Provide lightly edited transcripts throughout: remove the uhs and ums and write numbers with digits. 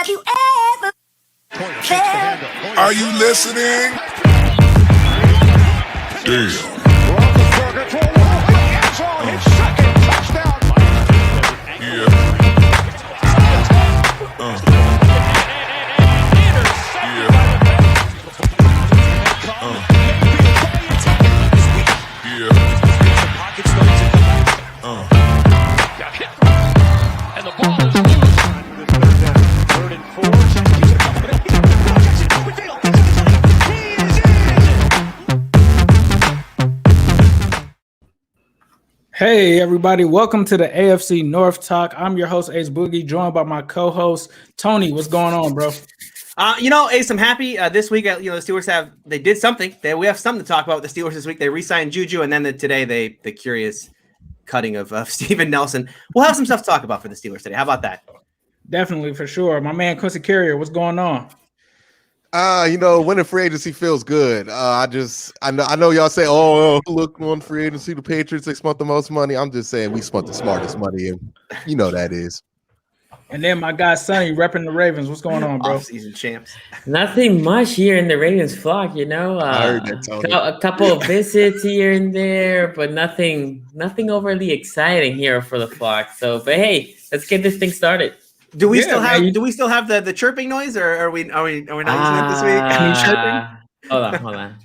Have you ever? Are you listening? Damn. Roethlisberger throw all the end zone. His second touchdown. Yeah. And the ball is loose. Third and 4. Hey everybody, welcome to the AFC North Talk. I'm your host Ace Boogie, joined by my co-host Tony. What's going on, bro? Ace, I'm happy this week. The Steelers did something. We have something to talk about with the Steelers this week. They re-signed Juju, and then today the curious cutting of Steven Nelson. We'll have some stuff to talk about for the Steelers today. How about that? Definitely, for sure. My man Quincy Carrier, what's going on? Winning free agency feels good. I know y'all say, oh, look on free agency, the Patriots, they spent the most money. I'm just saying we spent the smartest money, and you know that is. And then my guy Sonny repping the Ravens. What's going on, bro? Off-season champs. Nothing much here in the Ravens flock, I heard that, Tony. A couple of visits here and there, but nothing overly exciting here for the flock. So, but hey, let's get this thing started. Do we still have the chirping noise, or are we not using it this week? Hold on.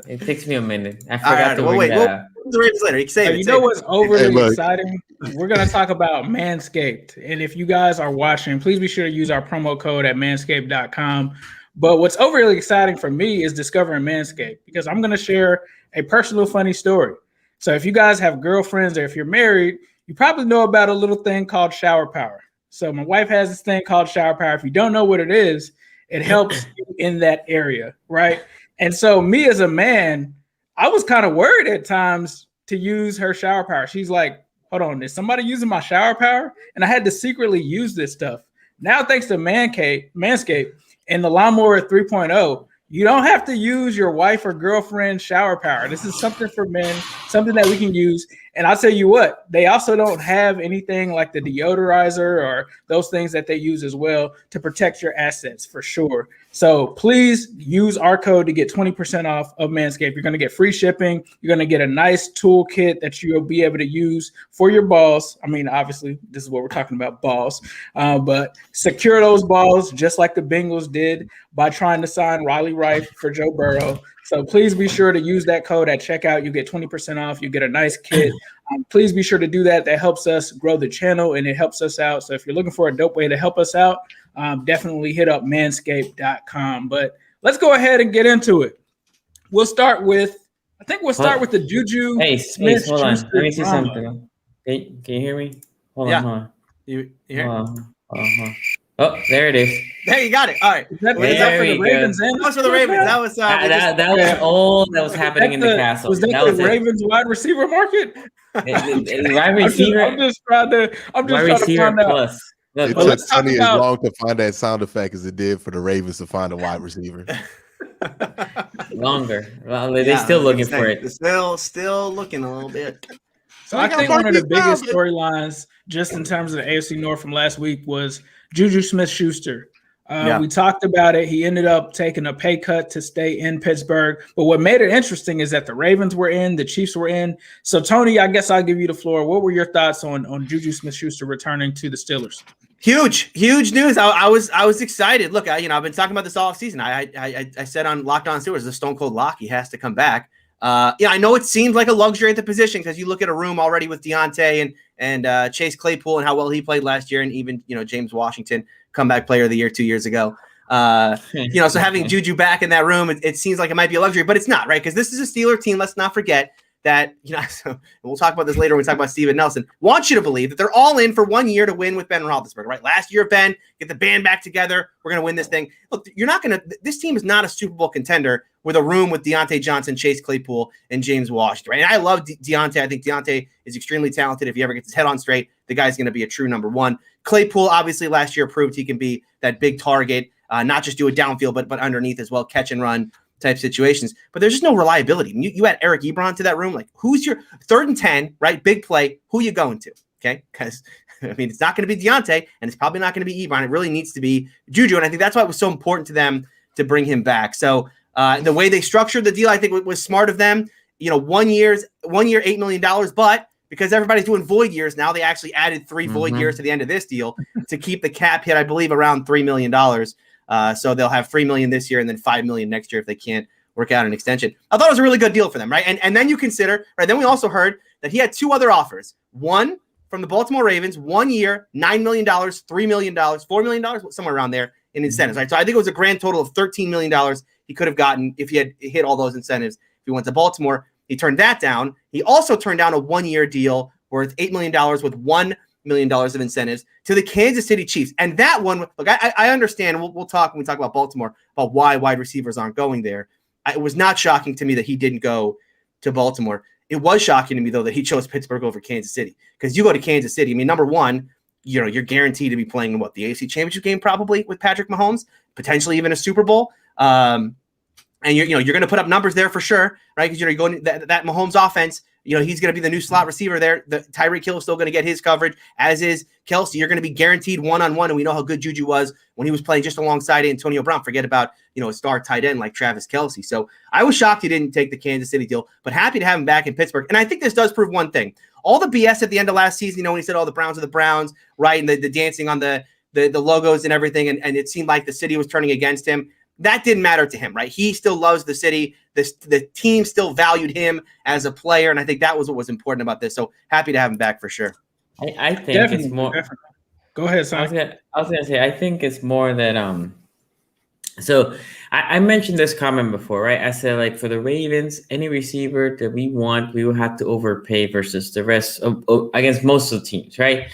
It takes me a minute. I forgot to bring that up. The Ravens later. You can say You know what's overly exciting? We're going to talk about Manscaped. And if you guys are watching, please be sure to use our promo code at manscaped.com. But what's overly exciting for me is discovering Manscaped, because I'm going to share a personal funny story. So if you guys have girlfriends or if you're married, you probably know about a little thing called shower power. So my wife has this thing called shower power. If you don't know what it is, it helps you in that area, right? And so me as a man, I was kind of worried at times to use her shower power. She's like, hold on, is somebody using my shower power? And I had to secretly use this stuff. Now, thanks to Manscaped and the Lawnmower 3.0, you don't have to use your wife or girlfriend's shower power. This is something for men, something that we can use. And I'll tell you what, they also don't have anything like the deodorizer or those things that they use as well to protect your assets for sure. So please use our code to get 20% off of Manscaped. You're going to get free shipping. You're going to get a nice toolkit that you'll be able to use for your balls. I mean, obviously, this is what we're talking about, balls. But secure those balls just like the Bengals did by trying to sign Riley Rife for Joe Burrow. So please be sure to use that code at checkout. You get 20% off. You get a nice kit. Please be sure to do that. That helps us grow the channel and it helps us out. So if you're looking for a dope way to help us out, definitely hit up manscaped.com. But let's go ahead and get into it. We'll start with the Juju. Hey, Smith. Hold on. Let me see something. Can you hear me? Hold on. You hear? Hold on. Oh, there it is. There, you got it. All right. Is that for the Ravens? That was for the Ravens. That was all that was happening in the castle. Was that the Ravens wide receiver market? Wide receiver. I'm just trying to find out. Plus. It took Sonny as long to find that sound effect as it did for the Ravens to find a wide receiver. Longer. Well, they're still looking for it. Still looking a little bit. So I think one of the biggest storylines, just in terms of the AFC North from last week, was Juju Smith-Schuster. We talked about it. He ended up taking a pay cut to stay in Pittsburgh. But what made it interesting is that the Ravens were in, the Chiefs were in. So, Tony, I guess I'll give you the floor. What were your thoughts on Juju Smith-Schuster returning to the Steelers? Huge news. I was excited. Look, I've been talking about this all offseason. I said on Locked On Steelers, the Stone Cold Lock, he has to come back. I know it seems like a luxury at the position because you look at a room already with Deontay and Chase Claypool and how well he played last year, and even James Washington, comeback player of the year 2 years ago. So having Juju back in that room, it seems like it might be a luxury, but it's not, right? Because this is a Steeler team. Let's not forget that, so we'll talk about this later when we talk about Steven Nelson. Want you to believe that they're all in for 1 year to win with Ben Roethlisberger, right? Last year, Ben, get the band back together. We're going to win this thing. Look, this team is not a Super Bowl contender with a room with Deontay Johnson, Chase Claypool, and James Washington, right? And I love Deontay. I think Deontay is extremely talented. If he ever gets his head on straight, the guy's going to be a true number one. Claypool, obviously, last year proved he can be that big target, not just do it downfield, but underneath as well, catch and run type situations, but there's just no reliability. You add Eric Ebron to that room, like who's your 3rd and 10, right? Big play. Who you going to? Okay, because it's not going to be Deontay, and it's probably not going to be Ebron. It really needs to be Juju, and I think that's why it was so important to them to bring him back. So the way they structured the deal, I think was smart of them. 1 year, $8 million, but because everybody's doing void years now, they actually added 3 void years to the end of this deal to keep the cap hit, I believe, around $3 million. So they'll have $3 million this year and then $5 million next year if they can't work out an extension. I thought it was a really good deal for them, right? And then you consider, right? Then we also heard that he had 2 other offers. One from the Baltimore Ravens, 1 year, $9 million, $3 million, $4 million, somewhere around there in incentives, right? So I think it was a grand total of $13 million he could have gotten if he had hit all those incentives. If he went to Baltimore, he turned that down. He also turned down a 1 year deal worth $8 million with $1 million of incentives to the Kansas City Chiefs. And that one, look, I understand. We'll talk when we talk about Baltimore about why wide receivers aren't going there. It was not shocking to me that he didn't go to Baltimore. It was shocking to me, though, that he chose Pittsburgh over Kansas City. Because you go to Kansas City, I mean, number one, you're guaranteed to be playing in the AFC Championship game probably with Patrick Mahomes, potentially even a Super Bowl. And you're going to put up numbers there for sure, right? Because you're going that Mahomes offense. He's going to be the new slot receiver there. The Tyreek Hill is still going to get his coverage, as is Kelsey. You're going to be guaranteed one-on-one, and we know how good Juju was when he was playing just alongside Antonio Brown. Forget about, a star tight end like Travis Kelsey. So I was shocked he didn't take the Kansas City deal, but happy to have him back in Pittsburgh. And I think this does prove one thing. All the BS at the end of last season, when he said, the Browns are the Browns, right, and the dancing on the logos and everything, and it seemed like the city was turning against him. That didn't matter to him, right? He still loves the city. The team still valued him as a player, and I think that was what was important about this. So happy to have him back for sure. I think Definitely, it's more. definitely. Go ahead, son. I was gonna say I think it's more that So I mentioned this comment before, right? I said, like, for the Ravens, any receiver that we want, we will have to overpay versus the rest of against most of the teams, right?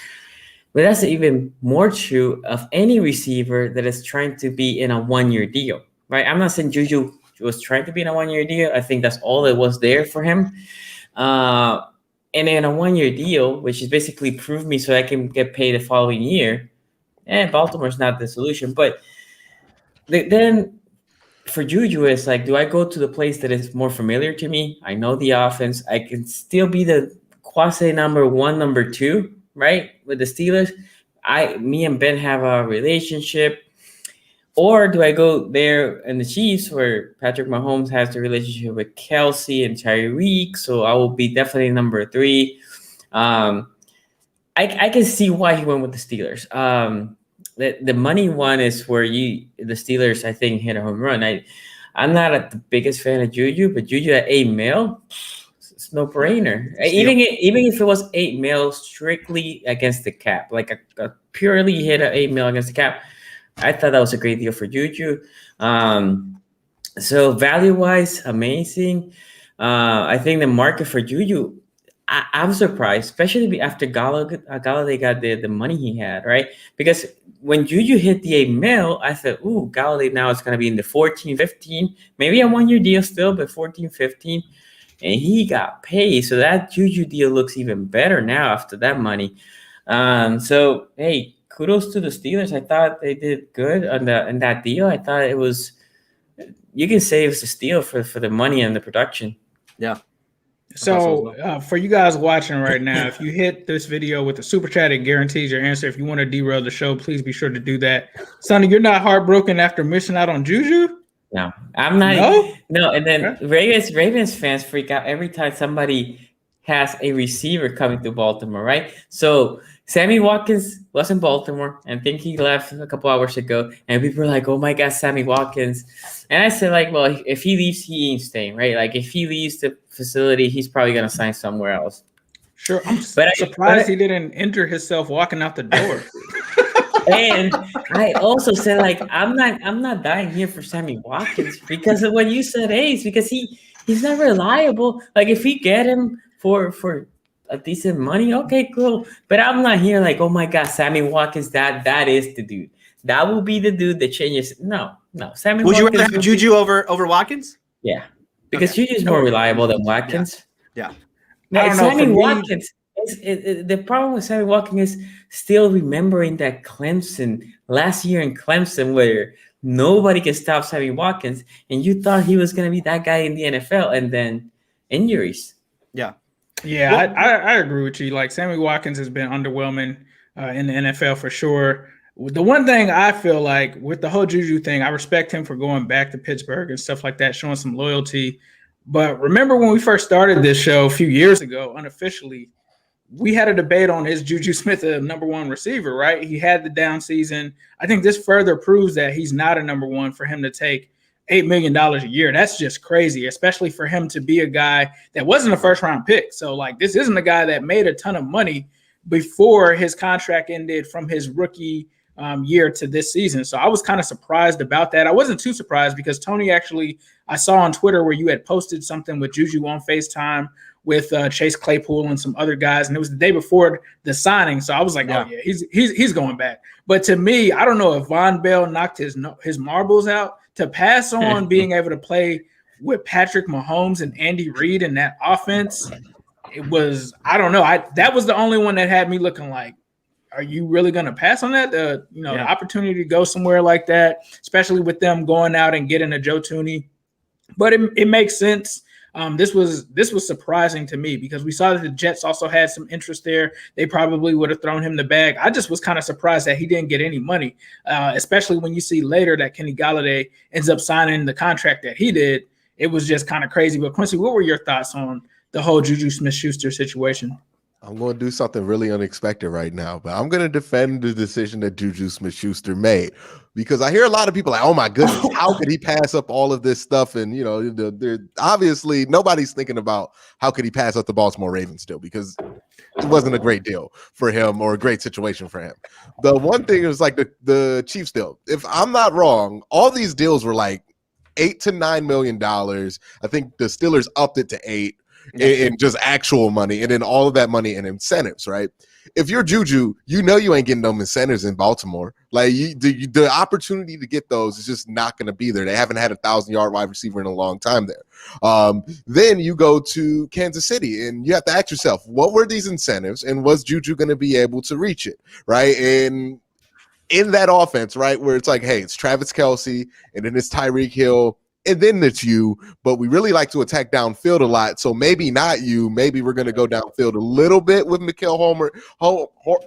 But that's even more true of any receiver that is trying to be in a 1 year deal, right? I'm not saying Juju was trying to be in a 1 year deal. I think that's all that was there for him. And in a 1 year deal, which is basically prove me so I can get paid the following year, Baltimore's not the solution. But then for Juju, it's like, do I go to the place that is more familiar to me? I know the offense. I can still be the quasi number one, number two, right? With the Steelers, me and Ben have a relationship. Or do I go there in the Chiefs where Patrick Mahomes has the relationship with Kelsey and Tyreek? So I will be definitely number three. I can see why he went with the Steelers. The money one is where the Steelers, I think, hit a home run. I'm not the biggest fan of Juju, but Juju at $8 million, it's no brainer. Even if it was $8 million strictly against the cap, like a purely hit at $8 million against the cap, I thought that was a great deal for Juju. So value-wise, amazing. I think the market for Juju, I'm surprised, especially after Galladay got the money he had, right? Because when Juju hit the $8 million, I thought, ooh, Galladay now is going to be in the 14, 15, maybe a 1 year deal still, but 14, 15. And he got paid. So that Juju deal looks even better now after that money. So, hey, kudos to the Steelers. I thought they did good in that deal. I thought it was, you can say it was a steal for the money and the production. Yeah. So for you guys watching right now, if you hit this video with the super chat, it guarantees your answer. If you want to derail the show, please be sure to do that. Sonny, you're not heartbroken after missing out on Juju? No, I'm not. No, and then Ravens fans freak out every time somebody has a receiver coming to Baltimore, right? So Sammy Watkins was in Baltimore, and I think he left a couple hours ago. And people were like, "Oh my God, Sammy Watkins!" And I said, like, well, if he leaves, he ain't staying, right? Like, if he leaves the facility, he's probably gonna sign somewhere else. Sure, I'm surprised he didn't injure himself walking out the door. And I also said, like, I'm not dying here for Sammy Watkins because of what you said, Ace, because he's not reliable. Like, if we get him for a decent money, okay, cool. But I'm not here like, oh my God, Sammy Watkins, that is the dude. That will be the dude that changes. No, Sammy Would Watkins. you rather have Juju over Watkins? Yeah, because Juju's more reliable than Watkins. Yeah. I don't know, Sammy for me- Watkins. The problem with Sammy Watkins is still remembering that Clemson last year in Clemson where nobody can stop Sammy Watkins, and you thought he was going to be that guy in the NFL, and then injuries. Yeah. Yeah, I agree with you. Like, Sammy Watkins has been underwhelming in the NFL for sure. The one thing I feel like with the whole Juju thing, I respect him for going back to Pittsburgh and stuff like that, showing some loyalty. But remember when we first started this show a few years ago, unofficially, we had a debate on, is Juju Smith a number one receiver, right? He had the down season. I think this further proves that he's not a number one for him to take $8 million a year. That's just crazy, especially for him to be a guy that wasn't a first round pick. So, like, this isn't a guy that made a ton of money before his contract ended from his rookie year to this season. So I was kind of surprised about that. I wasn't too surprised because Tony, actually, I saw on Twitter where you had posted something with Juju on FaceTime with Chase Claypool and some other guys, and it was the day before the signing. So I was like, oh yeah, he's going back. But to me, I don't know if Von Bell knocked his marbles out to pass on being able to play with Patrick Mahomes and Andy Reid in that offense. It was, I don't know. That was the only one that had me looking like, are you really going to pass on that? The opportunity to go somewhere like that, especially with them going out and getting a Joe Tooney. But it makes sense. This was surprising to me because we saw that the Jets also had some interest there. They probably would have thrown him the bag. I just was kind of surprised that he didn't get any money, especially when you see later that Kenny Golladay ends up signing the contract that he did. It was just kind of crazy. But Quincy, what were your thoughts on the whole Juju Smith-Schuster situation? I'm going to do something really unexpected right now, but I'm going to defend the decision that Juju Smith-Schuster made because I hear a lot of people like, oh my goodness, how could he pass up all of this stuff? And, obviously nobody's thinking about how could he pass up the Baltimore Ravens deal because it wasn't a great deal for him or a great situation for him. The one thing is like the Chiefs deal. If I'm not wrong, all these deals were like $8 to $9 million. I think the Steelers upped it to $8 million. In just actual money, and then all of that money in incentives, right? If you're Juju, you ain't getting them incentives in Baltimore. Like the opportunity to get those is just not going to be there. They haven't had a 1,000-yard wide receiver in a long time there. Then you go to Kansas City, and you have to ask yourself, what were these incentives, and was Juju going to be able to reach it, right? And in that offense, right, where it's like, hey, it's Travis Kelce, and then it's Tyreek Hill, and then it's you, but we really like to attack downfield a lot. So maybe not you. Maybe we're going to go downfield a little bit with Mecole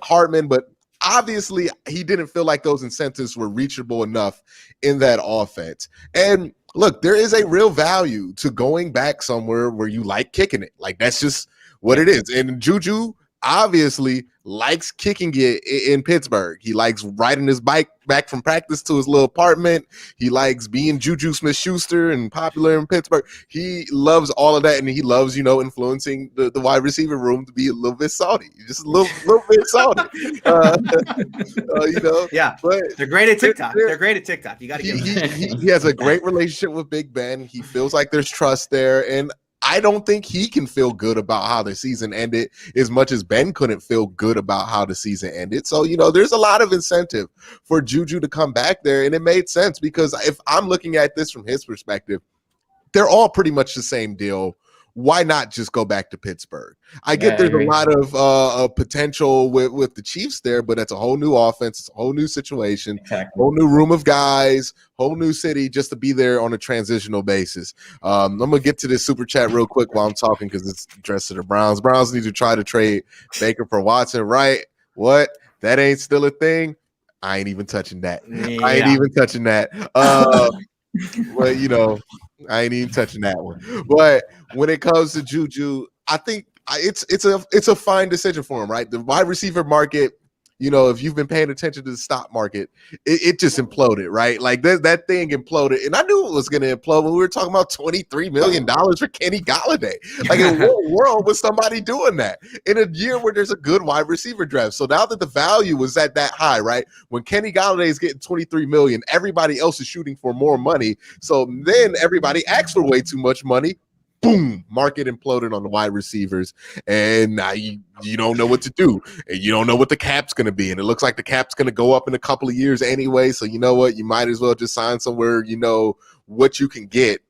Hardman, but obviously he didn't feel like those incentives were reachable enough in that offense. And look, there is a real value to going back somewhere where you like kicking it. Like, that's just what it is. And Juju obviously likes kicking it in Pittsburgh. He likes riding his bike back from practice to his little apartment. He likes being Juju Smith-Schuster and popular in Pittsburgh. He loves all of that, and he loves, influencing the wide receiver room to be a little bit salty, just a little bit salty. Yeah, but they're great at TikTok. They're great at TikTok. You got to get he has a great relationship with Big Ben. He feels like there's trust there, and I don't think he can feel good about how the season ended as much as Ben couldn't feel good about how the season ended. So, there's a lot of incentive for Juju to come back there, and it made sense because if I'm looking at this from his perspective, they're all pretty much the same deal. Why not just go back to Pittsburgh? I get there's a lot of potential with the Chiefs there, but it's a whole new offense. It's a whole new situation, whole new room of guys, whole new city just to be there on a transitional basis. I'm going to get to this super chat real quick while I'm talking because it's addressed to the Browns. Browns need to try to trade Baker for Watson, right? What? That ain't still a thing? I ain't even touching that. Yeah. I ain't even touching that. Well, I ain't even touching that one. But when it comes to Juju, I think it's a fine decision for him, right? The wide receiver market, you know, if you've been paying attention to the stock market, it just imploded, right? Like that thing imploded, and I knew it was going to implode when we were talking about $23 million for Kenny Golladay. Like, in what world was somebody doing that in a year where there's a good wide receiver draft? So now that the value was at that high, right? When Kenny Golladay is getting $23 million, everybody else is shooting for more money. So then everybody asks for way too much money. Boom, market imploded on the wide receivers, and now you don't know what to do, and you don't know what the cap's going to be, and it looks like the cap's going to go up in a couple of years anyway, so you know what, you might as well just sign somewhere, you know, what you can get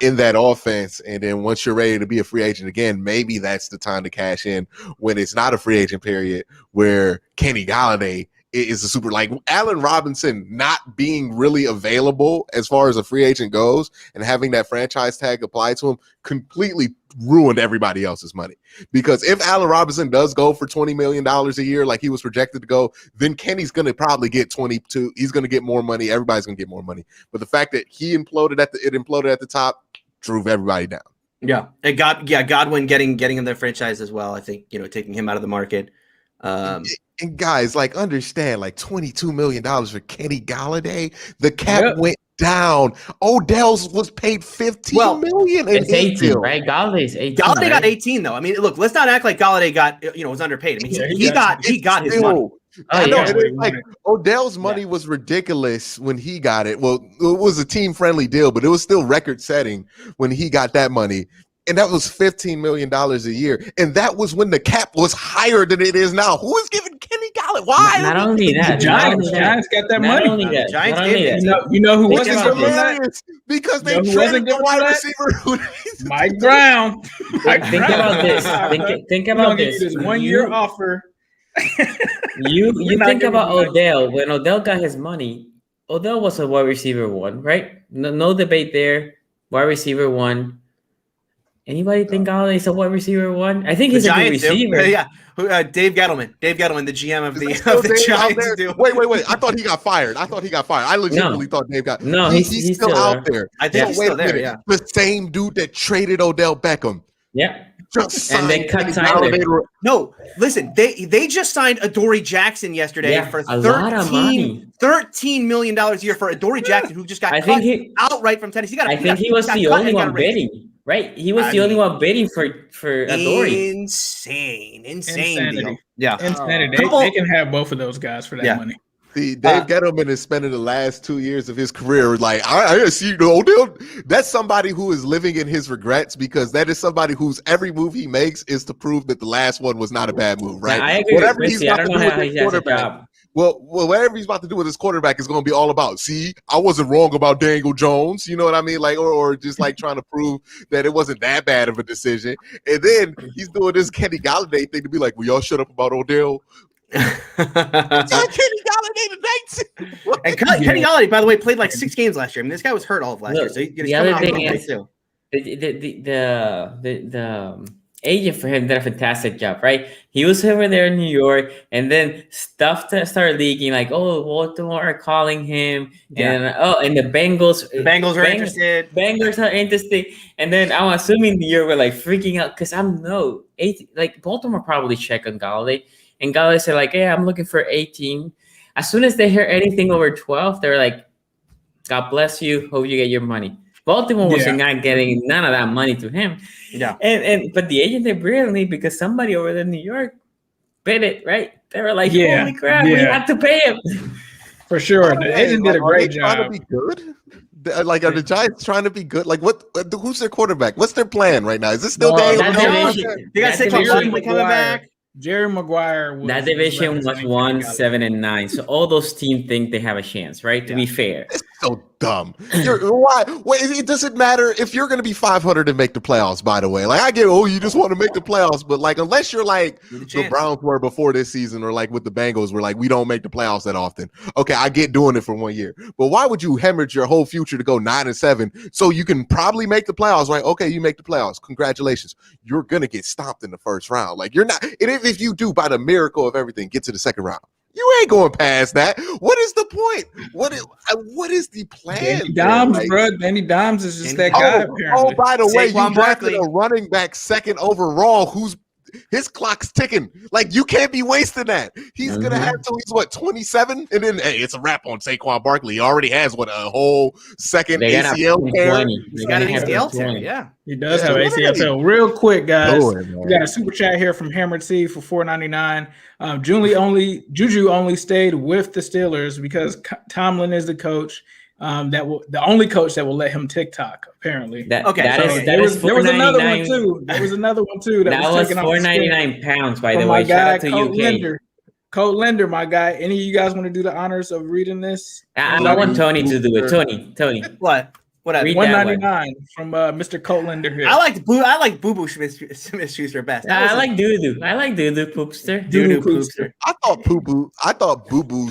in that offense, and then once you're ready to be a free agent again, maybe that's the time to cash in when it's not a free agent period where Kenny Golladay is a super, like Allen Robinson not being really available as far as a free agent goes and having that franchise tag applied to him completely ruined everybody else's money. Because if Allen Robinson does go for $20 million a year like he was projected to go, then Kenny's going to probably get 22. He's going to get more money. Everybody's going to get more money. But the fact that it imploded at the top drove everybody down. Yeah. Godwin getting in the franchise as well. I think, you know, taking him out of the market. And guys, like, understand, like $22 million for Kenny Golladay, the cap went down. Odell's was paid $15 million. It's 18, right? Galladay's 18. Golladay got 18 though. I mean, look, let's not act like Golladay got, you know, was underpaid. I mean, he got his money. I know, like Odell's money was ridiculous when he got it. Well, it was a team-friendly deal, but it was still record-setting when he got that money. And that was $15 million a year. And that was when the cap was higher than it is now. Who is giving Kenny Golladay? Why? Not only that. Giants got that money. Not only that. Giants did that. You know who wasn't giving that? Because they traded the wide receiver. Mike Brown. Think about this. Think about this. This 1 year offer. You think about Odell. When Odell got his money, Odell was a wide receiver one, right? No debate there. Wide receiver one. Anybody think Galladay's a wide receiver one? I think he's a good receiver. Yeah. Dave Gettleman, the GM of the Giants. Wait. I thought he got fired. I legitimately thought Dave got. No, he's still out there. I think he's still there. Yeah. The same dude that traded Odell Beckham. Yeah. And they cut Tyler. No, listen, they just signed Adoree Jackson yesterday for $13 million a year for Adoree Jackson, who just got cut outright from Tennessee. I think he was the only one bidding. Right, he was the only one bidding for Adoree. Insane deal. Yeah, insanity. They can have both of those guys for that money. See, Dave Gettleman is spending the last 2 years of his career like, I see Odell. That's somebody who is living in his regrets, because that is somebody whose every move he makes is to prove that the last one was not a bad move, right? Yeah, I agree. Whatever with he's I don't know how he has a job. Well, whatever he's about to do with his quarterback is going to be all about, see, I wasn't wrong about Daniel Jones. You know what I mean? Like, or just like trying to prove that it wasn't that bad of a decision. And then he's doing this Kenny Golladay thing to be like, well, y'all shut up about Odell. Kenny Golladay tonight. And Kenny Golladay, by the way, played like 6 games last year. I mean, this guy was hurt all of last year. So the other thing is the agent for him did a fantastic job, right? He was over there in New York, and then stuff started leaking, like, oh, Baltimore are calling him, and and the Bengals are interested. Bengals are interested, and then I'm assuming New York were like freaking out because like Baltimore probably checked on Golladay, and Golladay said like, hey, I'm looking for 18. As soon as they hear anything over 12, they're like, God bless you, hope you get your money. Baltimore was not getting none of that money to him. Yeah. But the agent did brilliantly, because somebody over there in New York bid it, right? They were like, holy crap, we have to pay him. For sure. The agent did a great job. Trying to be good? Like, are the Giants trying to be good? Like, who's their quarterback? What's their plan right now? Is this still Daniel Jones? They got Saquon coming back. Jerry Maguire. That division was 1-7-9. So all those teams think they have a chance, right? To be fair. It's so dumb. Why? It doesn't matter if you're going to be 500 and make the playoffs, by the way. Like, I get, you just want to make the playoffs. But, like, unless you're like the Browns were before this season, or like with the Bengals, where, like, we don't make the playoffs that often. Okay, I get doing it for 1 year. But why would you hemorrhage your whole future to go 9-7 so you can probably make the playoffs, right? Okay, you make the playoffs. Congratulations. You're going to get stomped in the first round. Like, you're not – if you do, by the miracle of everything, get to the second round. You ain't going past that. What is the point? What is the plan? Danny Dimes, bro. Danny Dimes is just that guy. By the way, you drafted a running back second overall who's his clock's ticking. Like you can't be wasting that. He's gonna have till he's 27, and then hey, it's a wrap on Saquon Barkley. He already has a whole second ACL tear. He's got an ACL tear. Yeah, he does have ACL tear. Real quick, guys, we got a super chat here from Hammered C for $4.99. Juju only stayed with the Steelers because Tomlin is the coach. The only coach that will let him TikTok, apparently. There was another one too. There was another one too. That was £4.99, by the way. Shout out to UK. Code Lender, my guy. Any of you guys want to do the honors of reading this? I want Tony to do it. Tony. What? $1.99 from Mr. Code Lender here. I like Boo Boo Smith-Schuster best. I like Doo Poopster. Doo Poopster. I thought Boo Boo.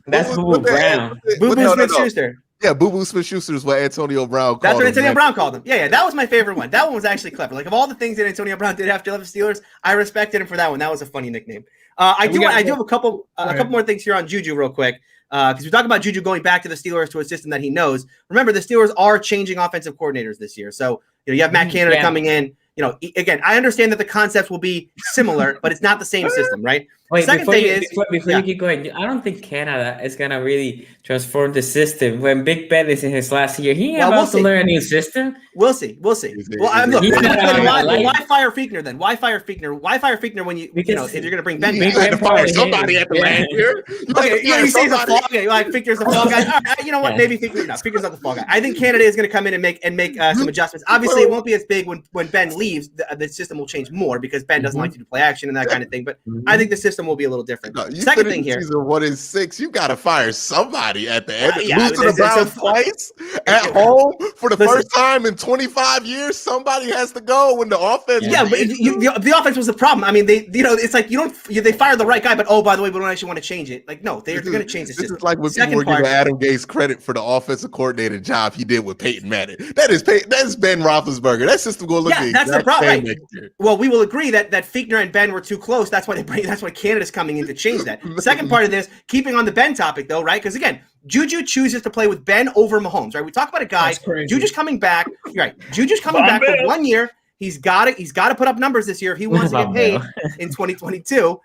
That's Boo Brown. Boo Boo Smith-Schuster. Yeah, Boo Boo Smith-Schuster is what Antonio Brown called him. That's what Antonio Brown called him. Yeah, that was my favorite one. That one was actually clever. Like, of all the things that Antonio Brown did after he left the Steelers, I respected him for that one. That was a funny nickname. I do have a couple more things here on Juju real quick, because we talk about Juju going back to the Steelers to a system that he knows. Remember, the Steelers are changing offensive coordinators this year. So, you have Matt Canada coming in. Again, I understand that the concepts will be similar, but it's not the same system, right? Wait, before you keep going, I don't think Canada is going to really transform the system. When Big Ben is in his last year, he has to learn a new system. We'll see. Well, why fire Fichtner then? Why fire Fichtner when if you're going to bring Ben back? You had to fire somebody at the land here. You say he's a fall guy. Like Fichtner's the fall guy. All right, you know what? Maybe Fichtner's not the fall guy. I think Canada is going to come in and make some adjustments. Obviously, it won't be as big when Ben leaves. The system will change more because Ben doesn't like to do play action and that kind of thing. But I think the system will be a little different. Second thing here, season 1-6, you got to fire somebody at the end. Lose to the Browns twice at home for the first time in 25 years. Somebody has to go when the offense. Yeah, but the offense was the problem. I mean, it's like they fired the right guy, but by the way, we don't actually want to change it. Like, no, they're going to change the system. This is like when people were giving Adam Gase credit for the offensive coordinator job he did with Peyton Manning. That is Ben Roethlisberger. That system going to look that's the problem. Right. Well, we will agree that Fichtner and Ben were too close. That's why Canada's coming in to change that. The second part of this, keeping on the Ben topic though, right? Because again, Juju chooses to play with Ben over Mahomes, right? We talk about a guy. Juju's coming back. You're right. Juju's coming back for 1 year. He's got to put up numbers this year if he wants to get paid in 2022.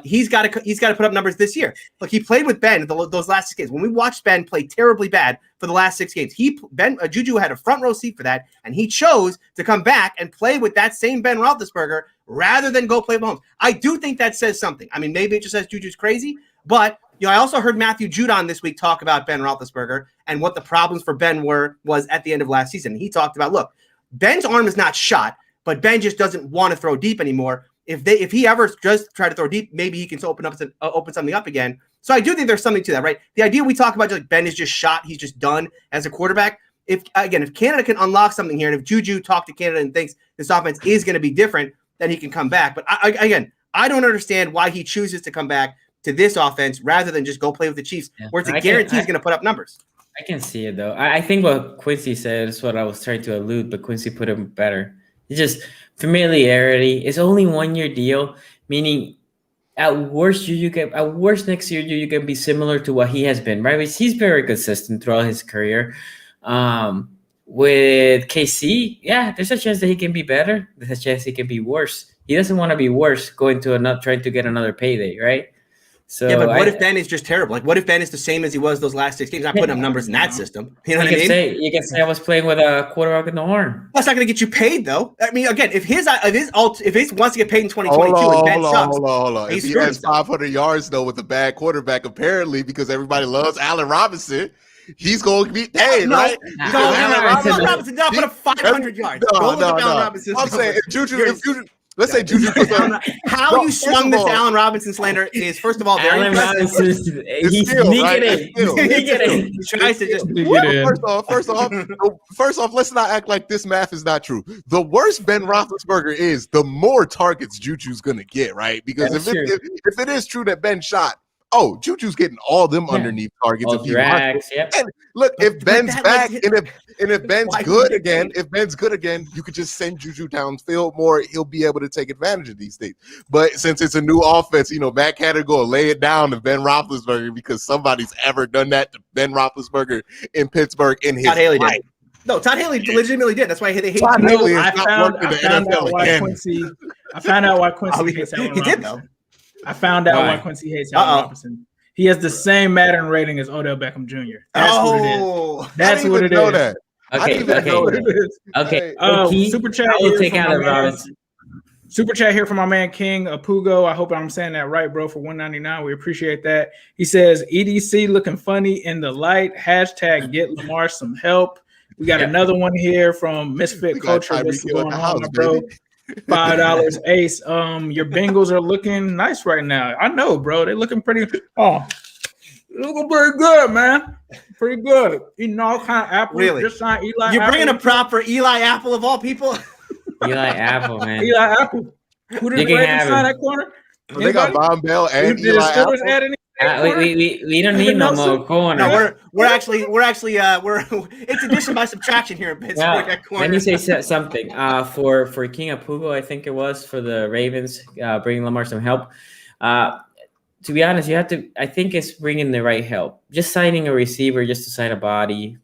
He's got to put up numbers this year. Look, he played with Ben those last 6 games. When we watched Ben play terribly bad for the last 6 games, Juju had a front row seat for that, and he chose to come back and play with that same Ben Roethlisberger rather than go play with Mahomes. I do think that says something. I mean, maybe it just says Juju's crazy, but I also heard Matthew Judon this week talk about Ben Roethlisberger and what the problems for Ben was at the end of last season. He talked about, look, Ben's arm is not shot, but Ben just doesn't want to throw deep anymore. If he ever does try to throw deep, maybe he can open something up again. So I do think there's something to that, right? The idea we talk about, just like Ben is just shot, he's just done as a quarterback. If Canada can unlock something here, and if Juju talked to Canada and thinks this offense is going to be different, then he can come back. But I don't understand why he chooses to come back to this offense rather than just go play with the Chiefs, where it's a guarantee he's going to put up numbers. I can see it though. I think what Quincy said is what I was trying to allude, but Quincy put it better. It's just familiarity. It's only 1 year deal, meaning at worst next year you can be similar to what he has been, right? He's very consistent throughout his career. With KC, there's a chance that he can be better. There's a chance he can be worse. He doesn't want to be worse going to trying to get another payday, right? So but what if Ben is just terrible? Like, what if Ben is the same as he was those last 6 games? Not putting up numbers in that system. You know what I mean? You can say I was playing with a quarterback in the horn. That's not going to get you paid, though. I mean, again, if he wants to get paid in 2022 and Ben sucks, hold on. If he has 500 yards though with a bad quarterback, apparently because everybody loves Allen Robinson, he's going to be paid, right? Allen Robinson not put up 500 yards. No. I'm saying if Juju. Let's say Juju. How you swung this Allen Robinson slander is, first of all, very impressive. He's sneaking in. He tries to just First off, let's not act like this math is not true. The worse Ben Roethlisberger is, the more targets Juju's gonna get, right? Because if it is true that Ben shot, Juju's getting all them underneath targets. All drags, And look, if Ben's back and if Ben's good again, you could just send Juju downfield more. He'll be able to take advantage of these things. But since it's a new offense, Matt Canada go lay it down to Ben Roethlisberger because somebody's ever done that to Ben Roethlisberger in Pittsburgh in his life. No, Todd Haley legitimately did. That's why they hate Todd Haley. I found out I found out why Quincy Oh, hates Allen he did, Robinson. I found out why Quincy hates Allen Robinson. He has the same Madden rating as Odell Beckham Jr. That's what it is. That's what it is. That. Okay, That's what it is. Okay. Super chat I will here take from Allen my man. Robinson. Super chat here from my man King Apugo. I hope I'm saying that right, bro. For $1.99, we appreciate that. He says EDC looking funny in the light. Hashtag get Lamar some help. We got another one here from Misfit Culture. What's going on, my bro? $5 Ace. Your Bengals are looking nice right now. I know, bro. They're looking pretty. Looking pretty good, man. Pretty good. Eating all kind of apples. Really? Just signed Eli. You're bringing Apple. a prop for Eli Apple of all people. Eli Apple, man. Eli Apple. Who did the Ravens sign that corner? They got Von Bell and Did the Eli Apple. Steelers add any? We don't need no more corner. No, we're actually it's addition by subtraction here in Pittsburgh. At corner. Let me say something. For King Apugo, I think it was for the Ravens, bringing Lamar some help. To be honest, I think it's bringing the right help. Just signing a receiver just to sign a body,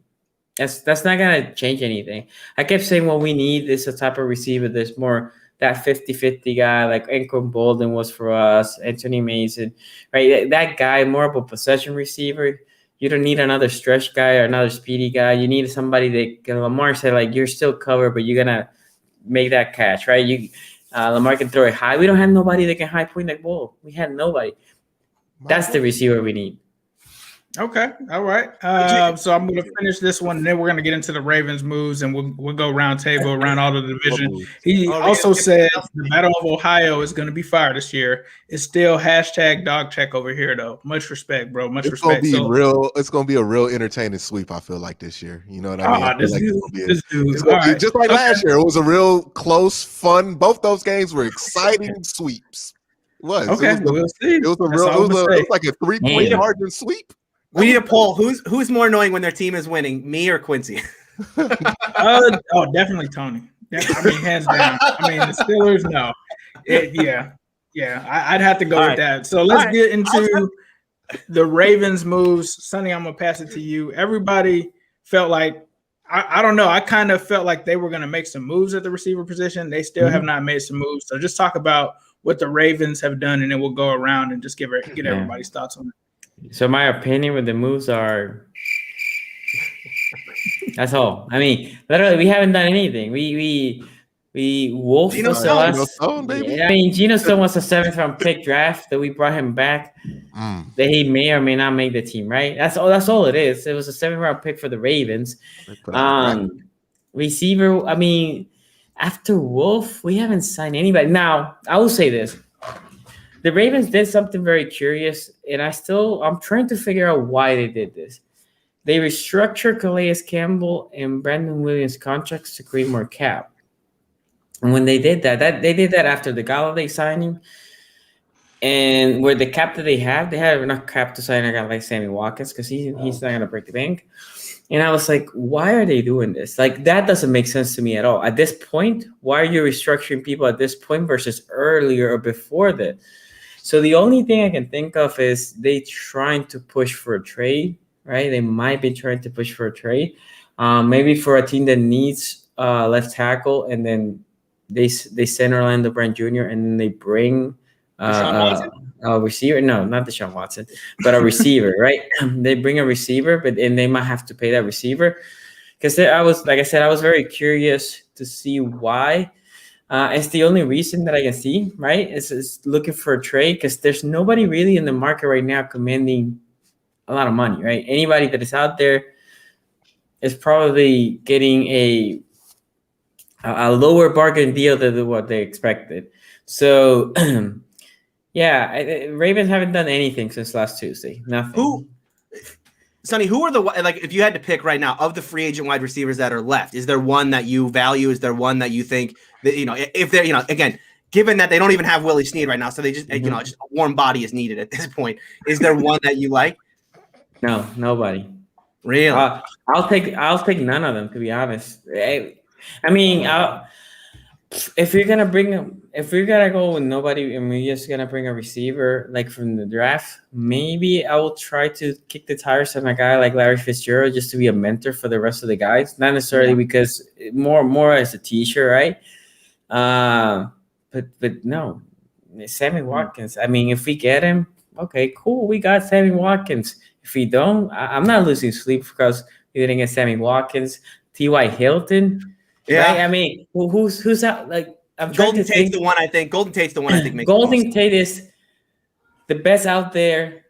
that's not gonna change anything. I kept saying what we need is a type of receiver that's more that 50-50 guy like Anquan Bolden was for us, Anthony Mason, right? That guy, more of a possession receiver. You don't need another stretch guy or another speedy guy. You need somebody that Lamar said, like, you're still covered, but you're gonna make that catch, right? Lamar can throw it high. We don't have nobody that can high point that ball. We had nobody. That's the receiver we need. Okay, all right. So I'm going to finish this one, and then we're going to get into the Ravens moves, and we'll go round table around all of the division. He also said the Battle of Ohio is going to be fire this year. It's still hashtag dog check over here, though. Much respect, bro. Much respect. It's going to be a real entertaining sweep. I feel like this year. You know what I mean? It's going to be just like last year. It was a real close, fun. Both those games were exciting sweeps. It was. Okay, we'll see. It was like a 3-point margin sweep. We need a poll. Who's more annoying when their team is winning, me or Quincy? Definitely Tony. I mean, hands down. I mean, the Steelers, no. I'd have to go with that. So let's get into the Ravens moves. Sonny, I'm gonna pass it to you. Everybody felt like I don't know. I kind of felt like they were gonna make some moves at the receiver position. They still have not made some moves. So just talk about what the Ravens have done, and then we'll go around and just get everybody's thoughts on it. So my opinion with the moves are that's all. I mean, literally, we haven't done anything. We wolfed Geno Stone, baby. Yeah, I mean, Geno Stone was a 7th-round pick draft that we brought him back. That he may or may not make the team, right? That's all it is. It was a 7th-round pick for the Ravens. Receiver, I mean, after Wolf, we haven't signed anybody. Now, I will say this. The Ravens did something very curious, and I'm trying to figure out why they did this. They restructured Calais Campbell and Brandon Williams contracts to create more cap. And when they did that they did that after the Galladay signing. And where the cap that they had enough cap to sign a guy like Sammy Watkins because he's not going to break the bank. And I was like, why are they doing this? Like, that doesn't make sense to me at all. At this point, why are you restructuring people at this point versus earlier or before that? So the only thing I can think of is they trying to push for a trade, right? They might be trying to push for a trade, maybe for a team that needs left tackle, and then they send Orlando Brown Jr. and then they bring a receiver. No, not Deshaun Watson, but a receiver, right? They bring a receiver, and they might have to pay that receiver because I was very curious to see why. It's the only reason that I can see, right? It's looking for a trade because there's nobody really in the market right now commanding a lot of money, right? Anybody that is out there is probably getting a lower bargain deal than what they expected. So, Ravens haven't done anything since last Tuesday. Nothing. Sonny, who are if you had to pick right now of the free agent wide receivers that are left, is there one that you value? Is there one that you think that, if they're, again, given that they don't even have Willie Snead right now, so they just, just a warm body is needed at this point. Is there one that you like? No, nobody. Really? I'll take none of them, to be honest. I mean, if you're gonna go with nobody and we're just gonna bring a receiver like from the draft, maybe I will try to kick the tires on a guy like Larry Fitzgerald just to be a mentor for the rest of the guys. Not necessarily because more as a teacher, right? but no, Sammy Watkins. I mean, if we get him, okay, cool. We got Sammy Watkins. If we don't, I'm not losing sleep because we didn't get Sammy Watkins. T.Y. Hilton, right? I mean, who's out? Like, I'm trying Golden to Tate's think. the one I think. Golden Tate's the one I think makes Golden Tate is the best out there.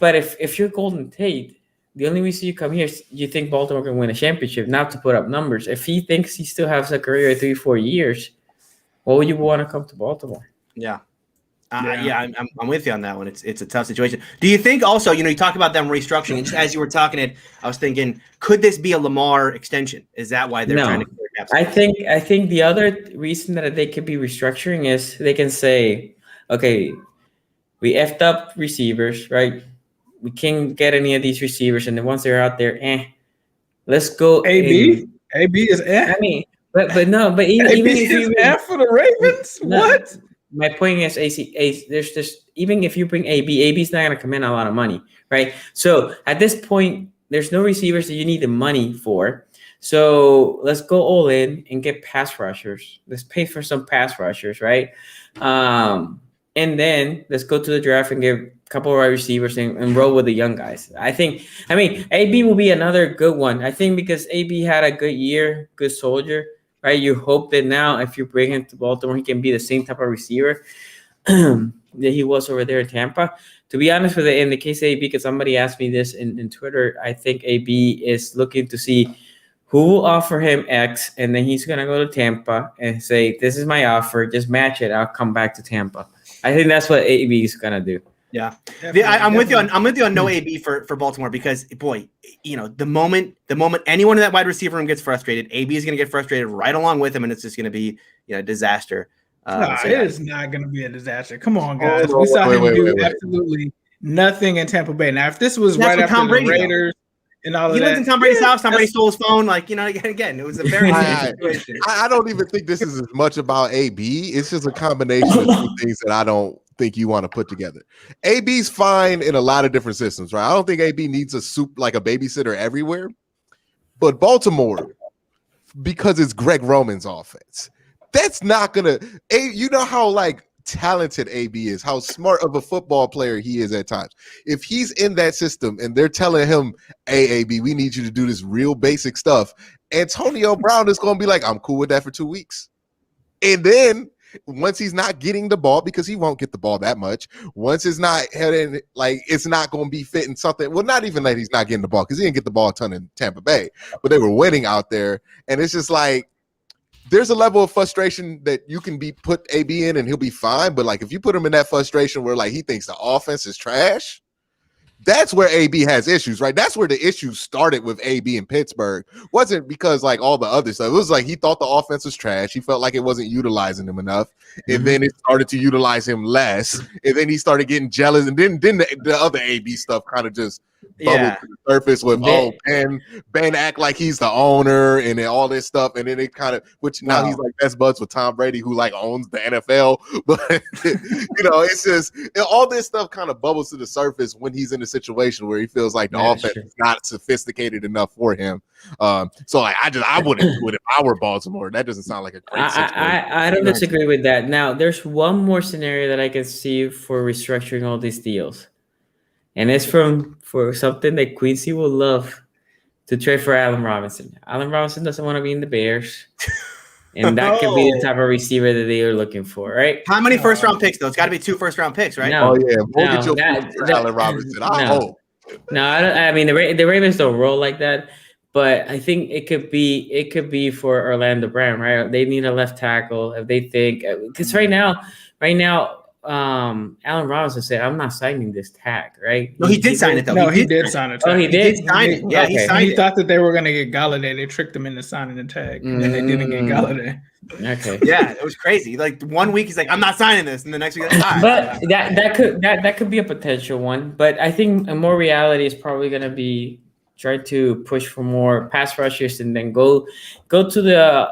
But if you're Golden Tate, the only reason you come here is you think Baltimore can win a championship, not to put up numbers. If he thinks he still has a career of 3-4 years, why would you want to come to Baltimore? Yeah. I'm with you on that one. It's a tough situation. Do you think also, you talk about them restructuring, and just as you were talking it, I was thinking, could this be a Lamar extension? Is that why they're trying to clear cap space? I think the other reason that they could be restructuring is they can say, okay, we effed up receivers, right? We can't get any of these receivers, and then once they're out there, let's go. AB is I mean, but even if you for the Ravens, what? My point is, there's just, even if you bring AB's not going to come in a lot of money, right? So at this point, there's no receivers that you need the money for. So let's go all in and get pass rushers. Let's pay for some pass rushers, right? And then let's go to the draft and get a couple of wide receivers and roll with the young guys. I mean, AB will be another good one. I think because AB had a good year, good soldier, right? You hope that now if you bring him to Baltimore, he can be the same type of receiver that he was over there in Tampa. To be honest with it, in the case of AB, because somebody asked me this in Twitter, I think AB is looking to see who will offer him X, and then he's going to go to Tampa and say, this is my offer, just match it, I'll come back to Tampa. I think that's what AB is going to do. Yeah. I'm with you on no AB for Baltimore, because boy, the moment anyone in that wide receiver room gets frustrated, AB is going to get frustrated right along with him, and it's just going to be a disaster. It is not going to be a disaster. Come on, guys. We saw him do absolutely nothing in Tampa Bay. Now, if this was right after the Raiders and all of that, he lived in Tom Brady's house. Tom Brady stole his phone. Again, it was a very situation. I don't even think this is as much about AB. It's just a combination of two things that I don't think you want to put together. AB's fine in a lot of different systems, right? I don't think AB needs a babysitter everywhere. But Baltimore, because it's Greg Roman's offense, that's not gonna. You know how talented AB is, how smart of a football player he is at times. If he's in that system and they're telling him, hey, AB, we need you to do this real basic stuff, Antonio Brown is going to be like, I'm cool with that for 2 weeks. And then once he's not getting the ball, because he won't get the ball that much, once it's not heading, it's not going to be fitting something. Well, not even that he's not getting the ball, because he didn't get the ball a ton in Tampa Bay, but they were winning out there. And it's just there's a level of frustration that you can put AB in and he'll be fine. But if you put him in that frustration where he thinks the offense is trash, that's where AB has issues, right? That's where the issues started with AB in Pittsburgh. Wasn't because all the other stuff. It was he thought the offense was trash. He felt like it wasn't utilizing him enough. And then it started to utilize him less. And then he started getting jealous. And then the other AB stuff kind of just bubbled to the surface with, Ben act like he's the owner and then all this stuff. And then it kind of, which now he's best buds with Tom Brady, who owns the NFL. But, it's just, all this stuff kind of bubbles to the surface when he's in a situation where he feels like the offense is not sophisticated enough for him. So I wouldn't do it if I were Baltimore. That doesn't sound like a great situation. I don't disagree with that. Now, there's one more scenario that I can see for restructuring all these deals. And it's for something that Quincy will love, to trade for Allen Robinson. Allen Robinson doesn't want to be in the Bears. And that could be the type of receiver that they are looking for, right? How many first-round picks, though? It's got to be 2 first-round picks, right? No, Mortgage your for Allen Robinson. I hope. No, I mean, the Ravens don't roll like that. But I think it could be for Orlando Brown, right? They need a left tackle if they think, because right now, Allen Robinson said, "I'm not signing this tag." Right? No, he did sign it though. No, he did sign it. Oh, he did sign it. Yeah, he signed it. He thought that they were going to get Galladay. They tricked him into signing the tag, and then they didn't get Galladay. Okay. Yeah, it was crazy. 1 week he's like, "I'm not signing this," and the next week, but that could be a potential one. But I think a more reality is probably going to be try to push for more pass rushers and then go to the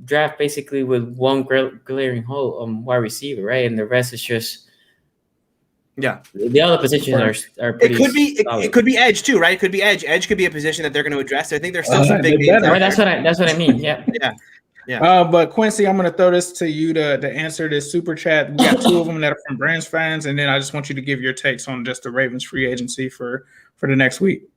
draft basically with one glaring hole on wide receiver, right? And the rest is just the other positions are pretty it could be edge too, right? It could be edge. Edge could be a position that they're going to address. I think there's still some big names. Right, that's what I mean. Yeah. Yeah. But Quincy, I'm going to throw this to you to answer this super chat. We got two of them that are from Brands fans, and then I just want you to give your takes on just the Ravens free agency for the next week.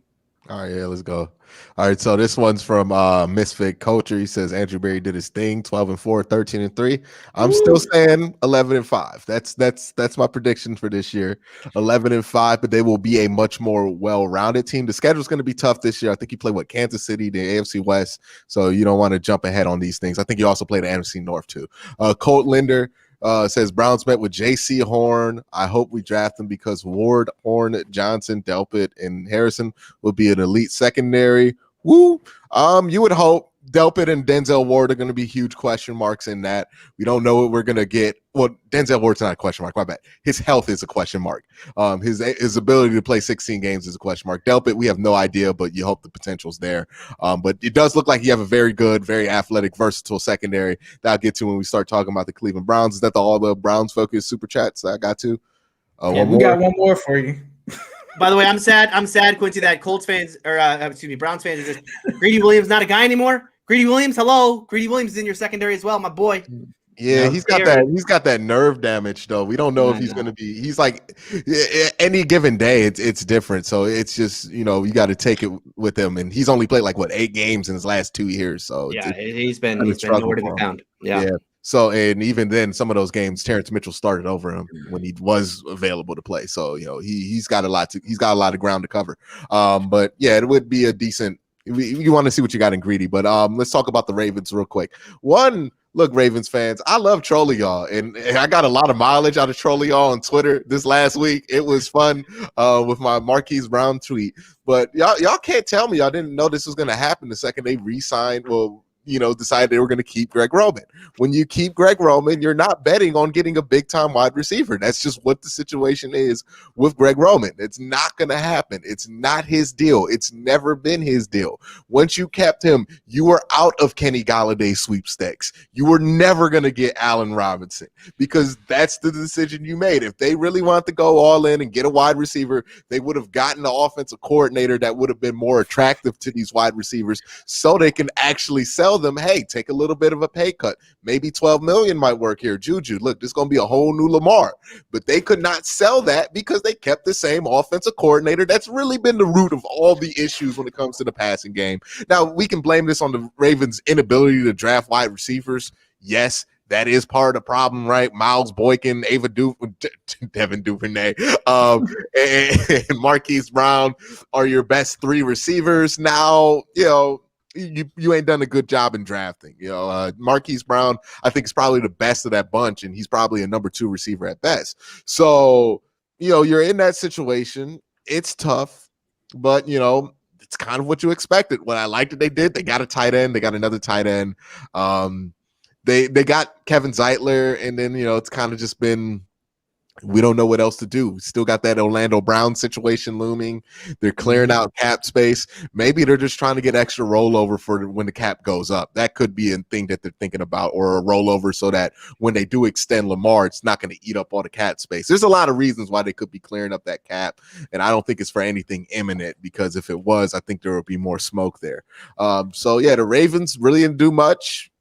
All right, yeah, let's go. All right, so this one's from Misfit Culture. He says Andrew Berry did his thing, 12-4, 13-3. I'm still saying 11-5. That's my prediction for this year. 11-5, but they will be a much more well-rounded team. The schedule's going to be tough this year. I think you play Kansas City, the AFC West, so you don't want to jump ahead on these things. I think you also play the AFC North too. Colt Linder says Browns met with J.C. Horn. I hope we draft him because Ward, Horn, Johnson, Delpit, and Harrison will be an elite secondary. Woo! You would hope. Delpit and Denzel Ward are going to be huge question marks in that. We don't know what we're going to get. Well, Denzel Ward's not a question mark. My bad. His health is a question mark. His ability to play 16 games is a question mark. Delpit, we have no idea, but you hope the potential's there. But it does look like you have a very good, very athletic, versatile secondary that I'll get to when we start talking about the Cleveland Browns. Is that all the Browns focused super chats I got to? We got one more for you. By the way, I'm sad, Quincy, that Colts fans Browns fans are just Greedy Williams not a guy anymore. Greedy Williams, hello. Greedy Williams is in your secondary as well, my boy. Yeah, he's got that nerve damage though. We don't know if he's going to be. He's like any given day, it's different. So it's just you got to take it with him. And he's only played 8 games in his last 2 years. So yeah, he's been nowhere to be found. Yeah. So and even then, some of those games, Terrence Mitchell started over him when he was available to play. So he's got a lot of ground to cover. But yeah, it would be a decent. You want to see what you got in Greedy, but let's talk about the Ravens real quick. Look, Ravens fans, I love trolling y'all, and I got a lot of mileage out of trolling y'all on Twitter this last week. It was fun with my Marquise Brown tweet, but y'all can't tell me y'all didn't know this was going to happen the second they re-signed. Well, decided they were going to keep Greg Roman. When you keep Greg Roman, you're not betting on getting a big-time wide receiver. That's just what the situation is with Greg Roman. It's not going to happen. It's not his deal. It's never been his deal. Once you kept him, you were out of Kenny Galladay sweepstakes. You were never going to get Allen Robinson because that's the decision you made. If they really wanted to go all in and get a wide receiver, they would have gotten an offensive coordinator that would have been more attractive to these wide receivers so they can actually sell them, hey, take a little bit of a pay cut. Maybe $12 million might work here. Juju, look, this is going to be a whole new Lamar. But they could not sell that because they kept the same offensive coordinator. That's really been the root of all the issues when it comes to the passing game. Now, we can blame this on the Ravens' inability to draft wide receivers. Yes, that is part of the problem, right? Miles Boykin, Devin Duvernay, and Marquise Brown are your best 3 receivers. Now, you ain't done a good job in drafting. Marquise Brown, I think, is probably the best of that bunch, and he's probably a number 2 receiver at best. So, you're in that situation. It's tough, but, it's kind of what you expected. What I liked that they did, they got a tight end. They got another tight end. They got Kevin Zeitler, and then, it's kind of just been we don't know what else to do. We still got that Orlando Brown situation looming. They're clearing out cap space. Maybe they're just trying to get extra rollover for when the cap goes up. That could be a thing that they're thinking about, or a rollover so that when they do extend Lamar, it's not going to eat up all the cap space. There's a lot of reasons why they could be clearing up that cap, and I don't think it's for anything imminent, because if it was, I think there would be more smoke there. So, yeah, the Ravens really didn't do much.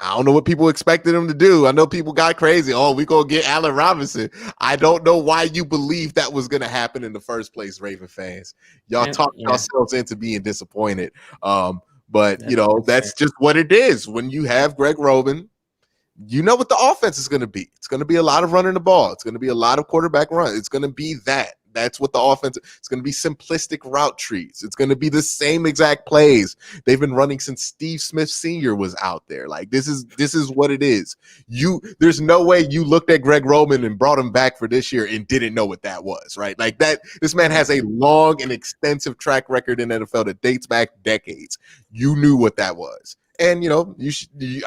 I don't know what people expected them to do. I know people got crazy. Oh, we gonna get Allen Robinson. I don't know why you believe that was gonna happen in the first place, Raven fans. Y'all talked yourselves into being disappointed. But that's just what it is. When you have Greg Roman, you know what the offense is gonna be. It's gonna be a lot of running the ball. It's gonna be a lot of quarterback run. It's gonna be that. That's what the offense. It's going to be simplistic route trees. It's going to be the same exact plays they've been running since Steve Smith Sr. was out there. Like, this is what it is. There's no way you looked at Greg Roman and brought him back for this year and didn't know what that was, right? Like that. This man has a long and extensive track record in NFL that dates back decades. You knew what that was, and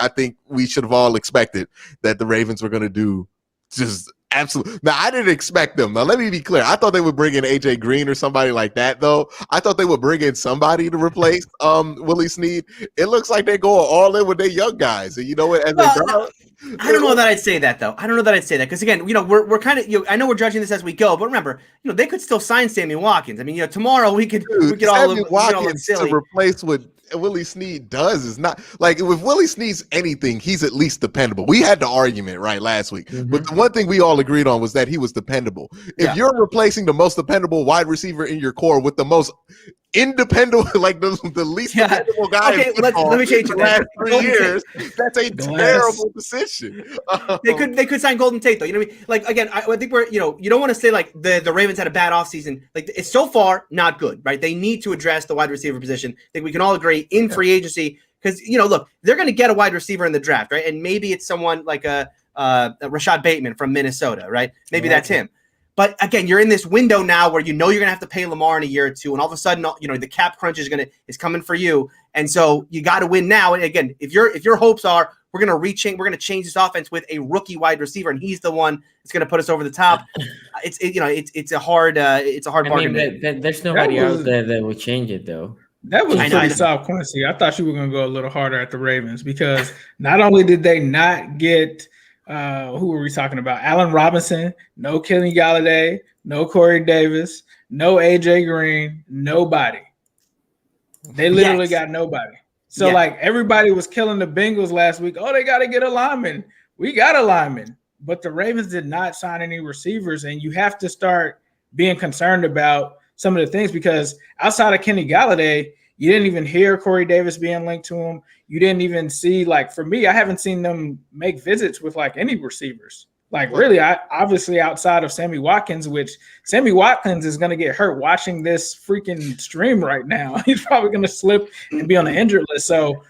I think we should have all expected that the Ravens were going to do just. Absolutely. Now, I didn't expect them. Now, let me be clear. I thought they would bring in AJ Green or somebody like that, though. I thought they would bring in somebody to replace Willie Snead. It looks like they're going all in with their young guys. And you know what? I don't know that I'd say that though. I don't know that I'd say that because again, we're kind of I know we're judging this as we go, but remember, they could still sign Sammy Watkins. I mean, tomorrow we could all Sammy look Watkins silly. to replace what Willie Snead does is not like if Willie Snead's anything, he's at least dependable. We had the argument right last week, but the one thing we all agreed on was that he was dependable. If you're replacing the most dependable wide receiver in your core with the most independent, like the least dependable guy. Okay, let me change it. Last 3 years, that's a terrible decision. They could sign Golden Tate though. You know what I mean? Like again, I think we're you don't want to say like the Ravens had a bad offseason. Like it's so far not good, right? They need to address the wide receiver position. I think we can all agree in free agency because look, they're going to get a wide receiver in the draft, right? And maybe it's someone like a Rashad Bateman from Minnesota, right? Maybe that's him. But again, you're in this window now where you're going to have to pay Lamar in a year or two, and all of a sudden, the cap crunch is coming for you, and so you got to win now. And again, if your hopes are we're going to change this offense with a rookie wide receiver, and he's the one that's going to put us over the top, it's a hard bargain. There's nobody out there that will change it though. That was pretty soft, Quincy. I thought you were going to go a little harder at the Ravens because not only did they not get who were we talking about? Allen Robinson, no Kenny Galladay, no Corey Davis, no AJ Green, nobody. They literally got nobody. So like everybody was killing the Bengals last week. Oh, they got to get a lineman. We got a lineman. But the Ravens did not sign any receivers, and you have to start being concerned about some of the things because outside of Kenny Galladay, you didn't even hear Corey Davis being linked to him. You didn't even see, like, for me, I haven't seen them make visits with, like, any receivers. Like, really, obviously outside of Sammy Watkins, which Sammy Watkins is going to get hurt watching this freaking stream right now. He's probably going to slip and be on the injured list. So,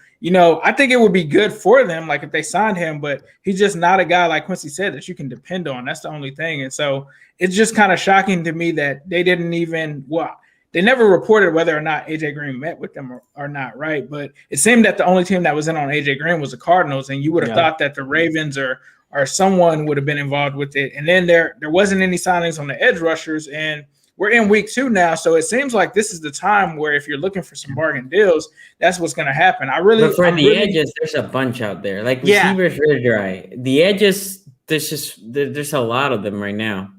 I think it would be good for them, like, if they signed him, but he's just not a guy, like Quincy said, that you can depend on. That's the only thing. And so it's just kind of shocking to me that they didn't even they never reported whether or not AJ Green met with them or not, right? But it seemed that the only team that was in on AJ Green was the Cardinals, and you would have thought that the Ravens or someone would have been involved with it. And then there wasn't any signings on the edge rushers, and we're in week 2 now, so it seems like this is the time where if you're looking for some bargain deals, that's what's going to happen. But for the edges, there's a bunch out there. Like receivers are dry. The edges, there's a lot of them right now.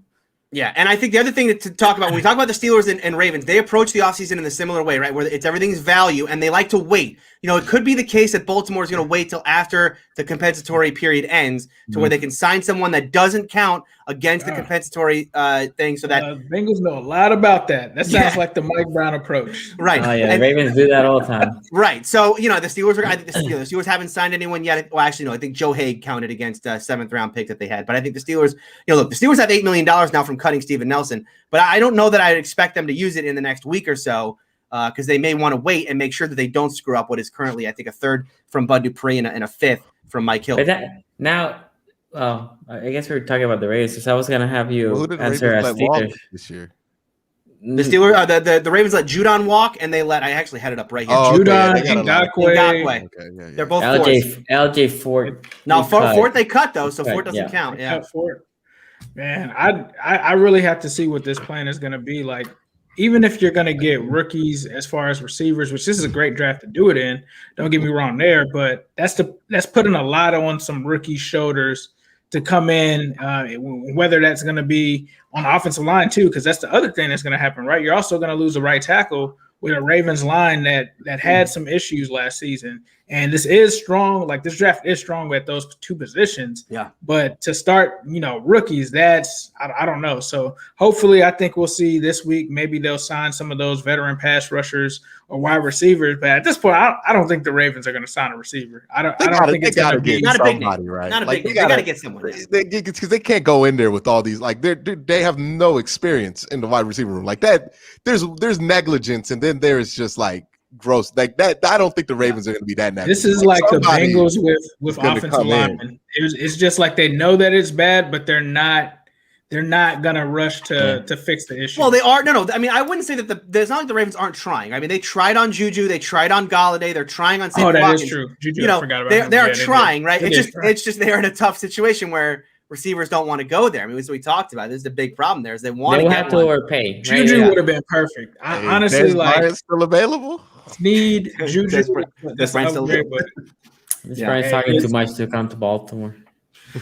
Yeah, and I think the other thing to talk about, when we talk about the Steelers and Ravens, they approach the offseason in a similar way, right, where it's everything's value, and they like to wait. It could be the case that Baltimore is going to wait till after the compensatory period ends to where they can sign someone that doesn't count against the compensatory thing so that Bengals know a lot about that. That sounds like the Mike Brown approach. Right. Oh, yeah, Ravens do that all the time. Right. So, the Steelers the Steelers haven't signed anyone yet. Well, actually, no, I think Joe Haig counted against a 7th-round pick that they had. But I think the Steelers, look, the Steelers have $8 million now from cutting Steven Nelson. But I don't know that I'd expect them to use it in the next week or so because they may want to wait and make sure that they don't screw up what is currently, I think, a 3rd from Bud Dupree and a 5th from Mike Hill. But I guess we were talking about the Ravens. So I was going to have you answer as Steelers this year. The Steelers, the Ravens let Judon walk, and they let. I actually had it up right here. Judon, Ngakoue. Okay, they're both LJ Fort. No, Fort they cut though, so Fort doesn't count. Yeah, Fort. Man, I really have to see what this plan is going to be like. Even if you're going to get rookies as far as receivers, which this is a great draft to do it in, don't get me wrong there, but that's putting a lot on some rookie shoulders to come in, whether that's going to be on the offensive line too, because that's the other thing that's going to happen, right? You're also going to lose a right tackle with a Ravens line that had some issues last season. And this is strong. Like, this draft is strong at those 2 positions. Yeah. But to start, rookies, that's I don't know. So hopefully I think we'll see this week. Maybe they'll sign some of those veteran pass rushers or wide receivers. But at this point, I don't think the Ravens are going to sign a receiver. I don't think it's going to be not a big name, right? Not a big name. They got to get someone. Because they can't go in there with all these, like, they have no experience in the wide receiver room like that. There's negligence, and then there's just like gross like that. I don't think the Ravens are going to be that negligent. This is like the Bengals with offensive linemen. It's just like they know that it's bad, but they're not gonna rush to fix the issue. Well, they are. No. I mean, I wouldn't say that it's not like the Ravens aren't trying. I mean, they tried on Juju, they tried on Galladay, they're trying on Sammy Watkins. That is true. Juju, I forgot about they are trying, right? It's just they're in a tough situation where receivers don't want to go there. I mean, this is what we talked about. This is the big problem there is they want to get have to overpay. Juju would have been perfect. I honestly like still available. Need Juju. That's still This Brian's talking too much to come to Baltimore.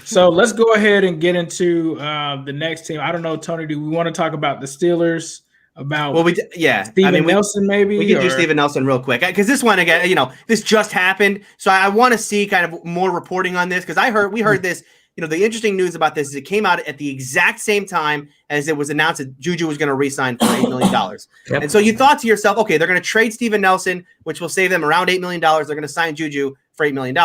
So let's go ahead and get into the next team. I don't know, Tony, do we want to talk about the Steelers? About Steven Nelson, maybe? We can do Steven Nelson real quick. Because this one, again, this just happened. So I want to see kind of more reporting on this because we heard this. The interesting news about this is it came out at the exact same time as it was announced that Juju was going to re-sign for $8 million. Yep. And so you thought to yourself, okay, they're going to trade Steven Nelson, which will save them around $8 million. They're going to sign Juju for $8 million.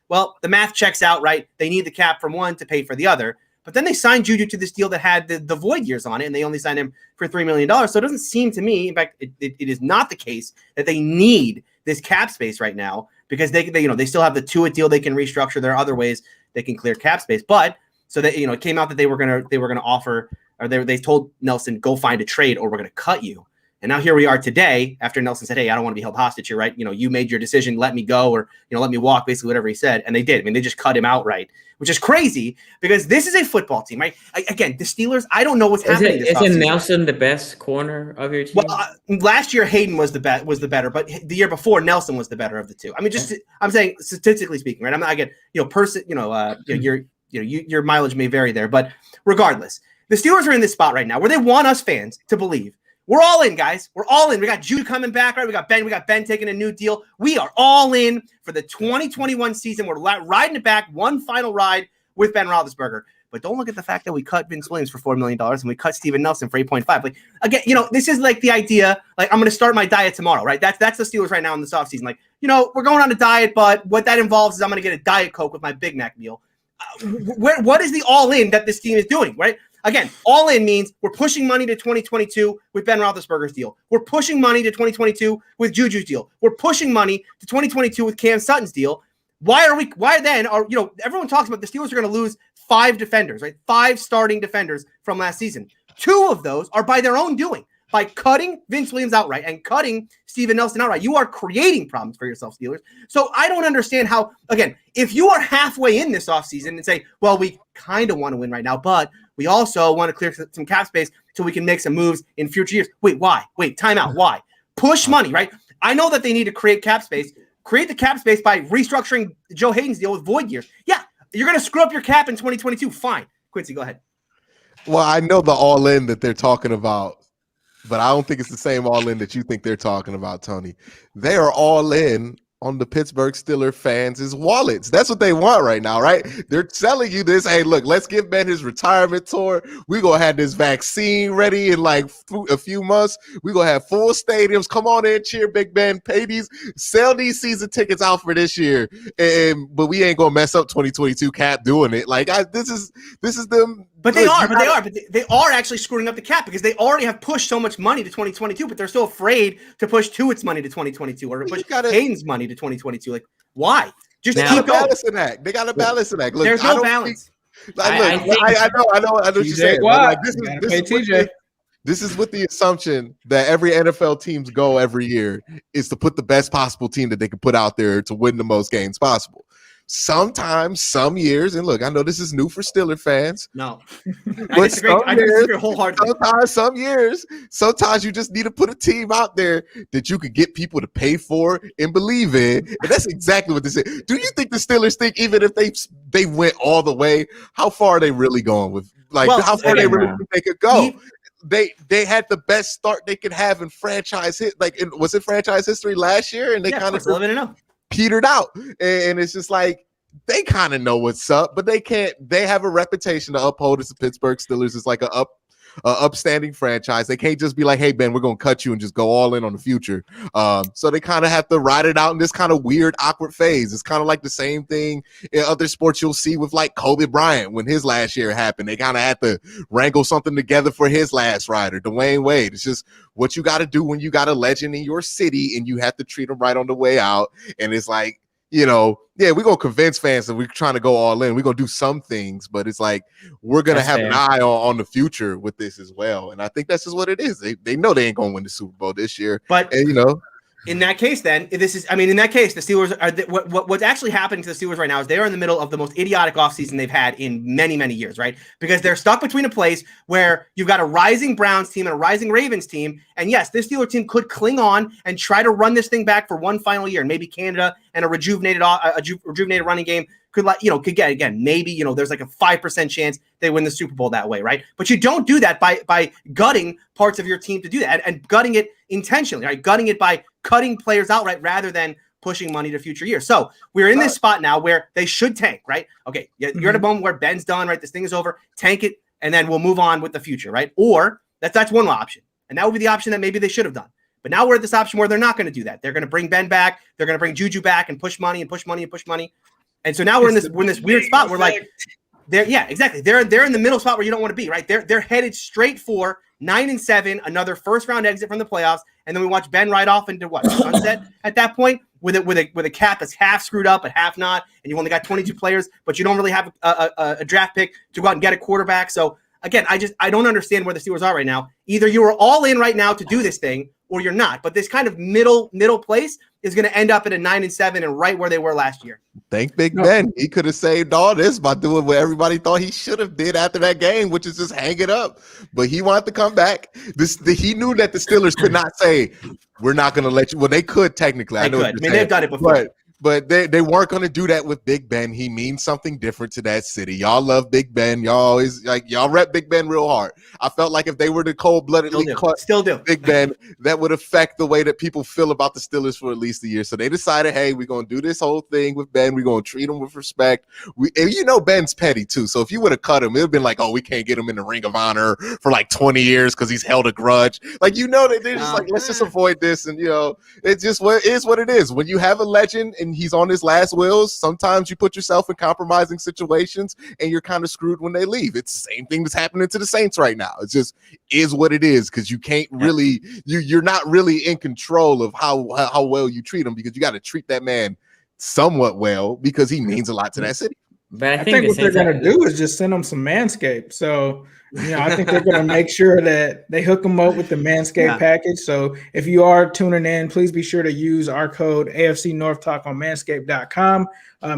Well, the math checks out, right? They need the cap from one to pay for the other. But then they signed Juju to this deal that had the void years on it, and they only signed him for $3 million. So it doesn't seem to me, in fact, it is not the case that they need this cap space right now because they still have the Tua deal they can restructure. There are other ways they can clear cap space. But so that it came out that they were gonna offer, or they told Nelson, go find a trade or we're gonna cut you. And now here we are today after Nelson said, hey, I don't want to be held hostage here, right? You made your decision, let me go, or let me walk, basically whatever he said. And they did. I mean, they just cut him outright, which is crazy because this is a football team, right? Again, the Steelers, I don't know what's happening. Isn't Nelson the best corner of your team? Well, last year Hayden was the better, but the year before Nelson was the better of the two. I mean, I'm saying statistically speaking, right? I'm not again, your mileage may vary there, but regardless, the Steelers are in this spot right now where they want us fans to believe. We're all in, guys. We're all in. We got Juju coming back, right? We got Ben taking a new deal. We are all in for the 2021 season. We're riding it back, one final ride with Ben Roethlisberger. But don't look at the fact that we cut Vince Williams for $4 million and we cut Steven Nelson for 8.5. Like again, this is like the idea. Like I'm going to start my diet tomorrow, right? That's the Steelers right now in this offseason. Like we're going on a diet, but what that involves is I'm going to get a Diet Coke with my Big Mac meal. What is the all in that this team is doing, right? Again, all in means we're pushing money to 2022 with Ben Roethlisberger's deal. We're pushing money to 2022 with Juju's deal. We're pushing money to 2022 with Cam Sutton's deal. Why then everyone talks about the Steelers are going to lose 5 defenders, right? 5 starting defenders from last season. 2 of those are by their own doing. By cutting Vince Williams outright and cutting Steven Nelson outright, you are creating problems for yourself, Steelers. So I don't understand how, again, if you are halfway in this offseason and say, well, we kind of want to win right now, but we also want to clear some cap space so we can make some moves in future years. Wait, why? Wait, time out. Why? Push money, right? I know that they need to create cap space. Create the cap space by restructuring Joe Hayden's deal with void years. Yeah, you're going to screw up your cap in 2022. Fine. Quincy, go ahead. Well, I know the all-in that they're talking about, but I don't think it's the same all-in that you think they're talking about, Tony. They are all in on the Pittsburgh Steelers fans' wallets. That's what they want right now, right? They're telling you this, hey, look, let's give Ben his retirement tour. We're going to have this vaccine ready in like a few months. We're going to have full stadiums. Come on in, cheer Big Ben. Sell these season tickets out for this year. But we ain't going to mess up 2022 cap doing it. Like, this is them. But they are actually screwing up the cap because they already have pushed so much money to 2022, but they're still afraid to push Tuitt's money to 2022 or to push Hayden's money to 2022. Like, why? Just keep going. They got a balancing act. Look, there's no balance. I know what you're saying. Like, this is with the assumption that every NFL team's goal every year is to put the best possible team that they can put out there to win the most games possible. Sometimes, some years, and look, I know this is new for Steelers fans. No, I disagree wholeheartedly. Sometimes you just need to put a team out there that you could get people to pay for and believe in, and that's exactly what this is. Do you think the Steelers think even if they went all the way, how far are they really going with? Like, how far they really think they could go? They had the best start they could have in franchise was it franchise history last year, and they kind of 11-0. Petered out, and it's just like they kind of know what's up, but they can't. They have a reputation to uphold as the Pittsburgh Steelers is like a upstanding franchise. They can't just be like, hey Ben, we're gonna cut you and just go all in on the future. So they kind of have to ride it out in this kind of weird, awkward phase. It's kind of like the same thing in other sports you'll see with like Kobe Bryant when his last year happened. They kind of had to wrangle something together for his last ride, or Dwayne Wade. It's just what you got to do when you got a legend in your city and you have to treat them right on the way out. And it's like, we're going to convince fans that we're trying to go all in. We're going to do some things, but it's like we're going to have an eye on the future with this as well. And I think that's just what it is. They know they ain't going to win the Super Bowl this year. But, in that case, then, in that case, the Steelers are what's actually happening to the Steelers right now is they are in the middle of the most idiotic offseason they've had in many, many years, right? Because they're stuck between a place where you've got a rising Browns team and a rising Ravens team. And yes, this Steelers team could cling on and try to run this thing back for one final year. And maybe Canada and a rejuvenated running game could get again, maybe, there's like a 5% chance they win the Super Bowl that way, right? But you don't do that by gutting parts of your team to do that and gutting it intentionally, right? Gutting it by cutting players outright rather than pushing money to future years. So we're in this spot now where they should tank, right? Okay, you're at a moment where Ben's done, right? This thing is over. Tank it, and then we'll move on with the future, right? Or that's one option, and that would be the option that maybe they should have done. But now we're at this option where they're not going to do that. They're going to bring Ben back. They're going to bring Juju back and push money and push money and push money. And so now we're in this weird spot where like exactly. They're in the middle spot where you don't want to be, right? They're headed straight for 9-7, another first round exit from the playoffs, and then we watch Ben ride off into what, sunset at that point with a cap that's half screwed up and half not, and you only got 22 players, but you don't really have a draft pick to go out and get a quarterback. So again, I don't understand where the Steelers are right now. Either you are all in right now to do this thing, or you're not. But this kind of middle place is going to end up at a 9-7 and right where they were last year. Thank Big Ben. He could have saved all this by doing what everybody thought he should have did after that game, which is just hang it up. But he wanted to come back. He knew that the Steelers could not say, we're not going to let you. Well, they could technically. I mean, they've done it before. But they weren't going to do that with Big Ben. He means something different to that city. Y'all love Big Ben. Y'all always y'all rep Big Ben real hard. I felt like if they were to cold-bloodedly cut Big Ben, that would affect the way that people feel about the Steelers for at least a year. So they decided, hey, we're going to do this whole thing with Ben. We're going to treat him with respect. And Ben's petty too. So if you would have cut him, it would have been like, oh, we can't get him in the Ring of Honor for like 20 years because he's held a grudge. They're just like, let's just avoid this. And it's just what it is. When you have a legend and he's on his last wills, sometimes you put yourself in compromising situations and you're kind of screwed when they leave. It's the same thing that's happening to the Saints right now. It just is what it is because you can't really, you're not really in control of how well you treat him because you got to treat that man somewhat well because he means a lot to that city. But I think what they're going to do is just send them some Manscaped. So, I think they're going to make sure that they hook them up with the Manscaped package. So if you are tuning in, please be sure to use our code AFC North Talk on manscaped.com.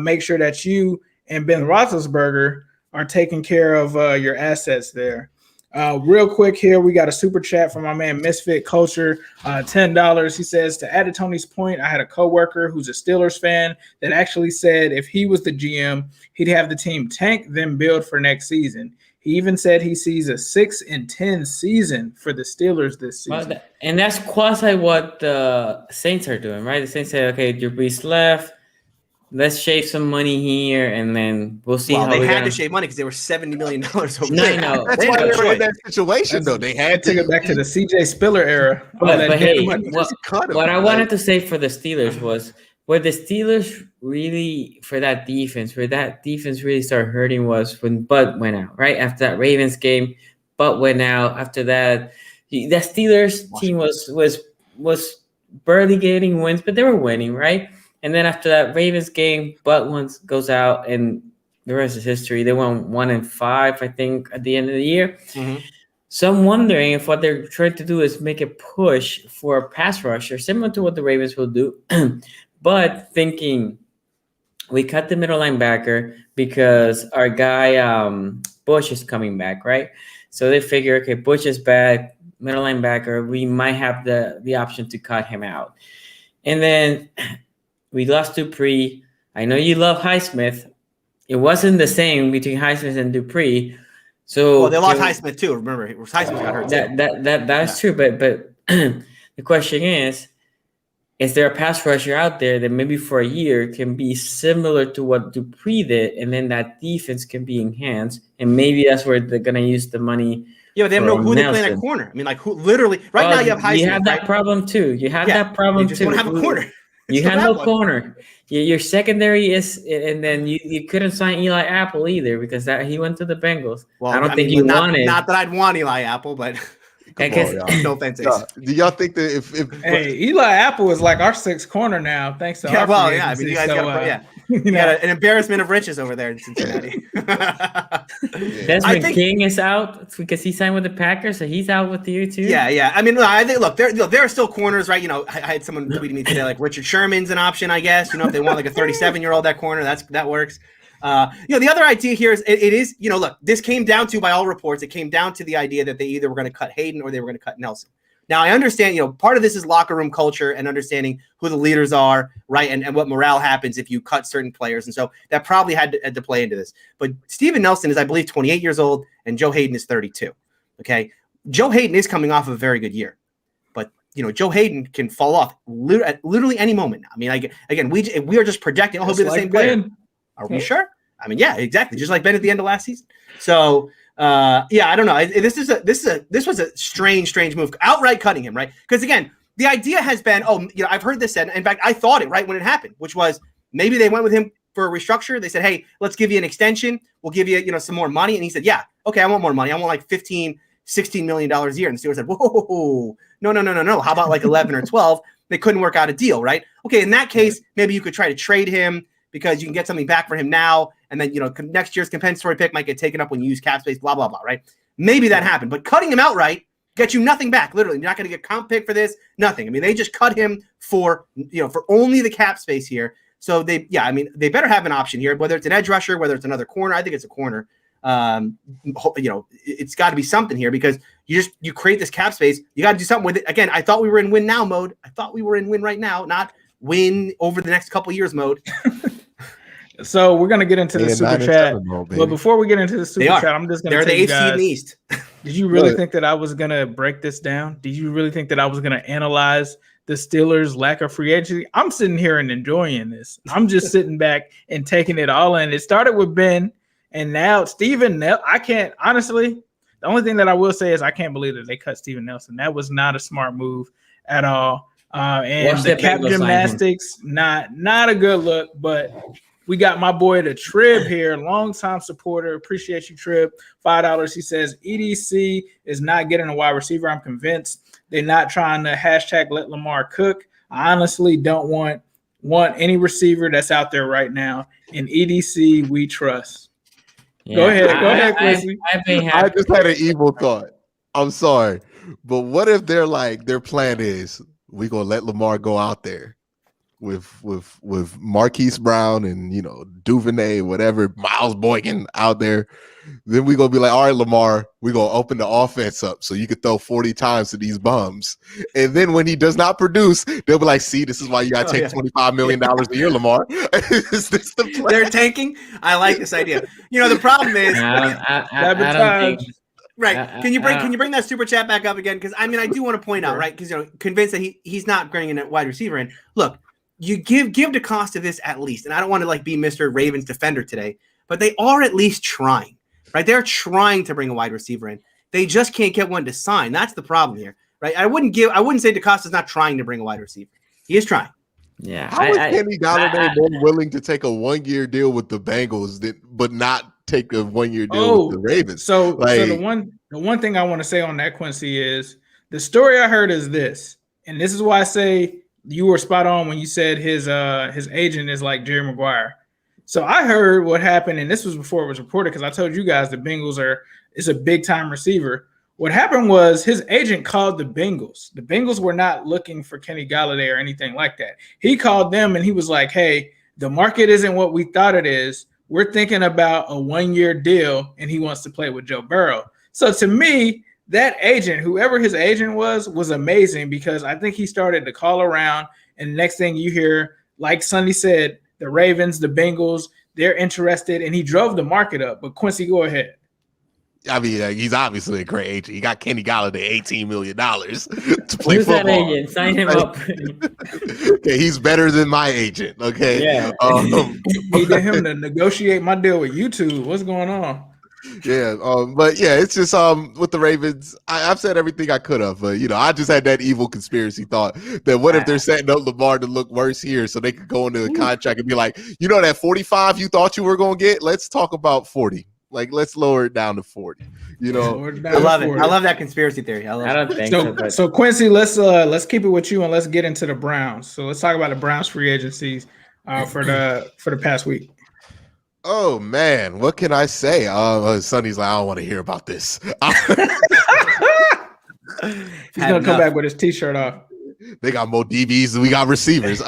Make sure that you and Ben Roethlisberger are taking care of your assets there. Real quick here, we got a super chat from my man Misfit Culture, $10. He says, to add to Tony's point, I had a coworker who's a Steelers fan that actually said if he was the GM, he'd have the team tank, then build for next season. He even said he sees a 6-10 season for the Steelers this season. And that's quasi what the Saints are doing, right? The Saints say, okay, Drew Brees left. Let's shave some money here, and then we'll see. Well, they had to shave money because they were $70 million over there. No. That's why they were in that situation, though. They had to take it back to the CJ Spiller era. But hey, what I wanted to say for the Steelers was where the Steelers really, where that defense really started hurting was when Bud went out, right? After that Ravens game, Bud went out. After that, the Steelers team was barely getting wins, but they were winning, right? And then after that Ravens game, Bud goes out, and the rest is history. They won 1-5, I think, at the end of the year. Mm-hmm. So I'm wondering if what they're trying to do is make a push for a pass rusher, similar to what the Ravens will do, but thinking we cut the middle linebacker because our guy Bush is coming back, right? So they figure, okay, Bush is back, middle linebacker. We might have the option to cut him out. And then we lost Dupree. I know you love Highsmith. It wasn't the same between Highsmith and Dupree. So they lost Highsmith too. Remember, Highsmith got hurt. That's true. But the question is there a pass rusher out there that maybe for a year can be similar to what Dupree did, and then that defense can be enhanced, and maybe that's where they're gonna use the money. Yeah, but they don't know who they're playing at corner. I mean, like who literally right now you have Highsmith. You have that problem too. You have that problem too. You just don't have a corner. You have no corner. Your secondary is, and then you couldn't sign Eli Apple either because he went to the Bengals. Well, I don't think you wanted. Not that I'd want Eli Apple, but no offense. Do y'all think that if Eli Apple is like our sixth corner now, thanks to our agency, I mean, you guys got an embarrassment of riches over there in Cincinnati. Desmond King is out because he signed with the Packers, so he's out with you too. Yeah. I mean, I think there are still corners, right? I had someone tweeting me today like Richard Sherman's an option, I guess. If they want like a 37-year-old at corner, that works. The other idea here is it is, look, this came down to, by all reports, it came down to the idea that they either were going to cut Hayden or they were going to cut Nelson. Now, I understand, part of this is locker room culture and understanding who the leaders are, right, and what morale happens if you cut certain players. And so that probably had to play into this. But Steven Nelson is, I believe, 28 years old, and Joe Hayden is 32, okay? Joe Hayden is coming off a very good year. But, Joe Hayden can fall off at literally any moment now. I mean, again, we are just projecting, he'll be the same player. Are we sure? I mean, yeah, exactly. Just like Ben at the end of last season. So, I don't know. This was a strange move. Outright cutting him, right? Because again, the idea has been, I've heard this said. In fact, I thought it right when it happened, which was maybe they went with him for a restructure. They said, hey, let's give you an extension. We'll give you, some more money. And he said, yeah, okay, I want more money. I want like $15, $16 million a year. And the Steelers said, whoa, no. How about like 11 or 12? They couldn't work out a deal, right? Okay, in that case, maybe you could try to trade him because you can get something back for him now. And then, next year's compensatory pick might get taken up when you use cap space, blah, blah, blah, right? Maybe that happened. But cutting him outright gets you nothing back. Literally, you're not going to get comp pick for this, nothing. I mean, they just cut him for only the cap space here. So they better have an option here, whether it's an edge rusher, whether it's another corner. I think it's a corner. It's got to be something here because you create this cap space. You got to do something with it. Again, I thought we were in win now mode. I thought we were in win right now, not win over the next couple of years mode. So we're gonna get into the super chat, but before we get into the super chat, I'm just gonna. They're the AFC in the East. Did you really think that I was gonna break this down? Did you really think that I was gonna analyze the Steelers' lack of free agency? I'm sitting here and enjoying this. I'm just sitting back and taking it all in. It started with Ben, and now Steven. I can't honestly. The only thing that I will say is I can't believe that they cut Steven Nelson. That was not a smart move at all. And the cap gymnastics, not a good look, but. We got my boy the Trib here, longtime supporter. Appreciate you, Trib. $5. He says EDC is not getting a wide receiver. I'm convinced they're not trying to hashtag let Lamar cook. I honestly don't want any receiver that's out there right now. In EDC, we trust. Yeah, go ahead, Quincy. I just had an evil thought. I'm sorry, but what if their plan is we gonna let Lamar go out there with Marquise Brown and Duvernay, whatever, Miles Boykin out there, then we gonna be like, all right, Lamar, we gonna open the offense up so you could throw 40 times to these bums, and then when he does not produce, they'll be like, see, this is why you gotta take $25 million a year, Lamar. Is this the plan? They're tanking. I like this idea. The problem is I don't think. Right. Can you bring that super chat back up again? Because I do want to point out, right? Because convinced that he's not bringing a wide receiver in. Look. You give DeCosta this at least, and I don't want to be Mr. Ravens defender today, but they are at least trying, right? They're trying to bring a wide receiver in. They just can't get one to sign. That's the problem here, right? I wouldn't say DeCosta's not trying to bring a wide receiver. He is trying. Yeah. How is Kenny Galladay more willing to take a 1-year deal with the Bengals but not take a 1-year deal with the Ravens? So the one thing I want to say on that, Quincy, is the story I heard is this, and this is why I say you were spot on when you said his agent is like Jerry Maguire. So I heard what happened, and this was before it was reported because I told you guys the Bengals is a big time receiver. What happened was his agent called the Bengals. The Bengals were not looking for Kenny Galladay or anything like that. He called them and he was like, hey, the market isn't what we thought it is. We're thinking about a 1-year deal, and he wants to play with Joe Burrow. So to me, that agent, whoever his agent was amazing because I think he started to call around, and the next thing you hear, like Sonny said, the Ravens, the Bengals, they're interested, and he drove the market up. But Quincy, go ahead. I mean, he's obviously a great agent. He got Kenny Galladay $18 million to play Who's football. That agent? Sign him up. Okay, he's better than my agent. Okay, yeah. Needed him to negotiate my deal with YouTube. What's going on? Yeah, but yeah, it's just with the Ravens. I've said everything I could have, but I just had that evil conspiracy thought that what if they're setting up Lamar to look worse here, so they could go into a contract and be like, that 45 you thought you were gonna get, let's talk about 40. Like, let's lower it down to 40. I love it. I love that conspiracy theory. I don't think so. So Quincy, let's keep it with you and let's get into the Browns. So let's talk about the Browns free agencies for the past week. Oh man, what can I say? Sonny's like, I don't want to hear about this. He's gonna come back with his t-shirt off. They got more DBs than we got receivers.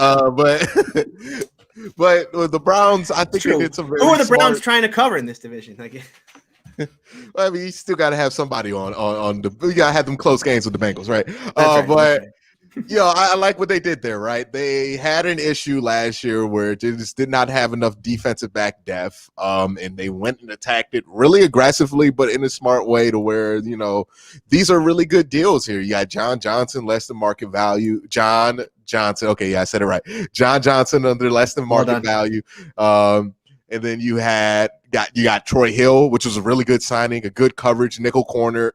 But with the Browns, I think they did some very Who are the Browns smart... trying to cover in this division? I mean, you still got to have somebody on the. You got to have them close games with the Bengals, right? Right, But I like what they did there, right? They had an issue last year where they just did not have enough defensive back depth, and they went and attacked it really aggressively, but in a smart way to where, these are really good deals here. You got John Johnson, less than market value. John Johnson. Okay, yeah, I said it right. John Johnson under less than market value. And then you got Troy Hill, which was a really good signing, a good coverage nickel corner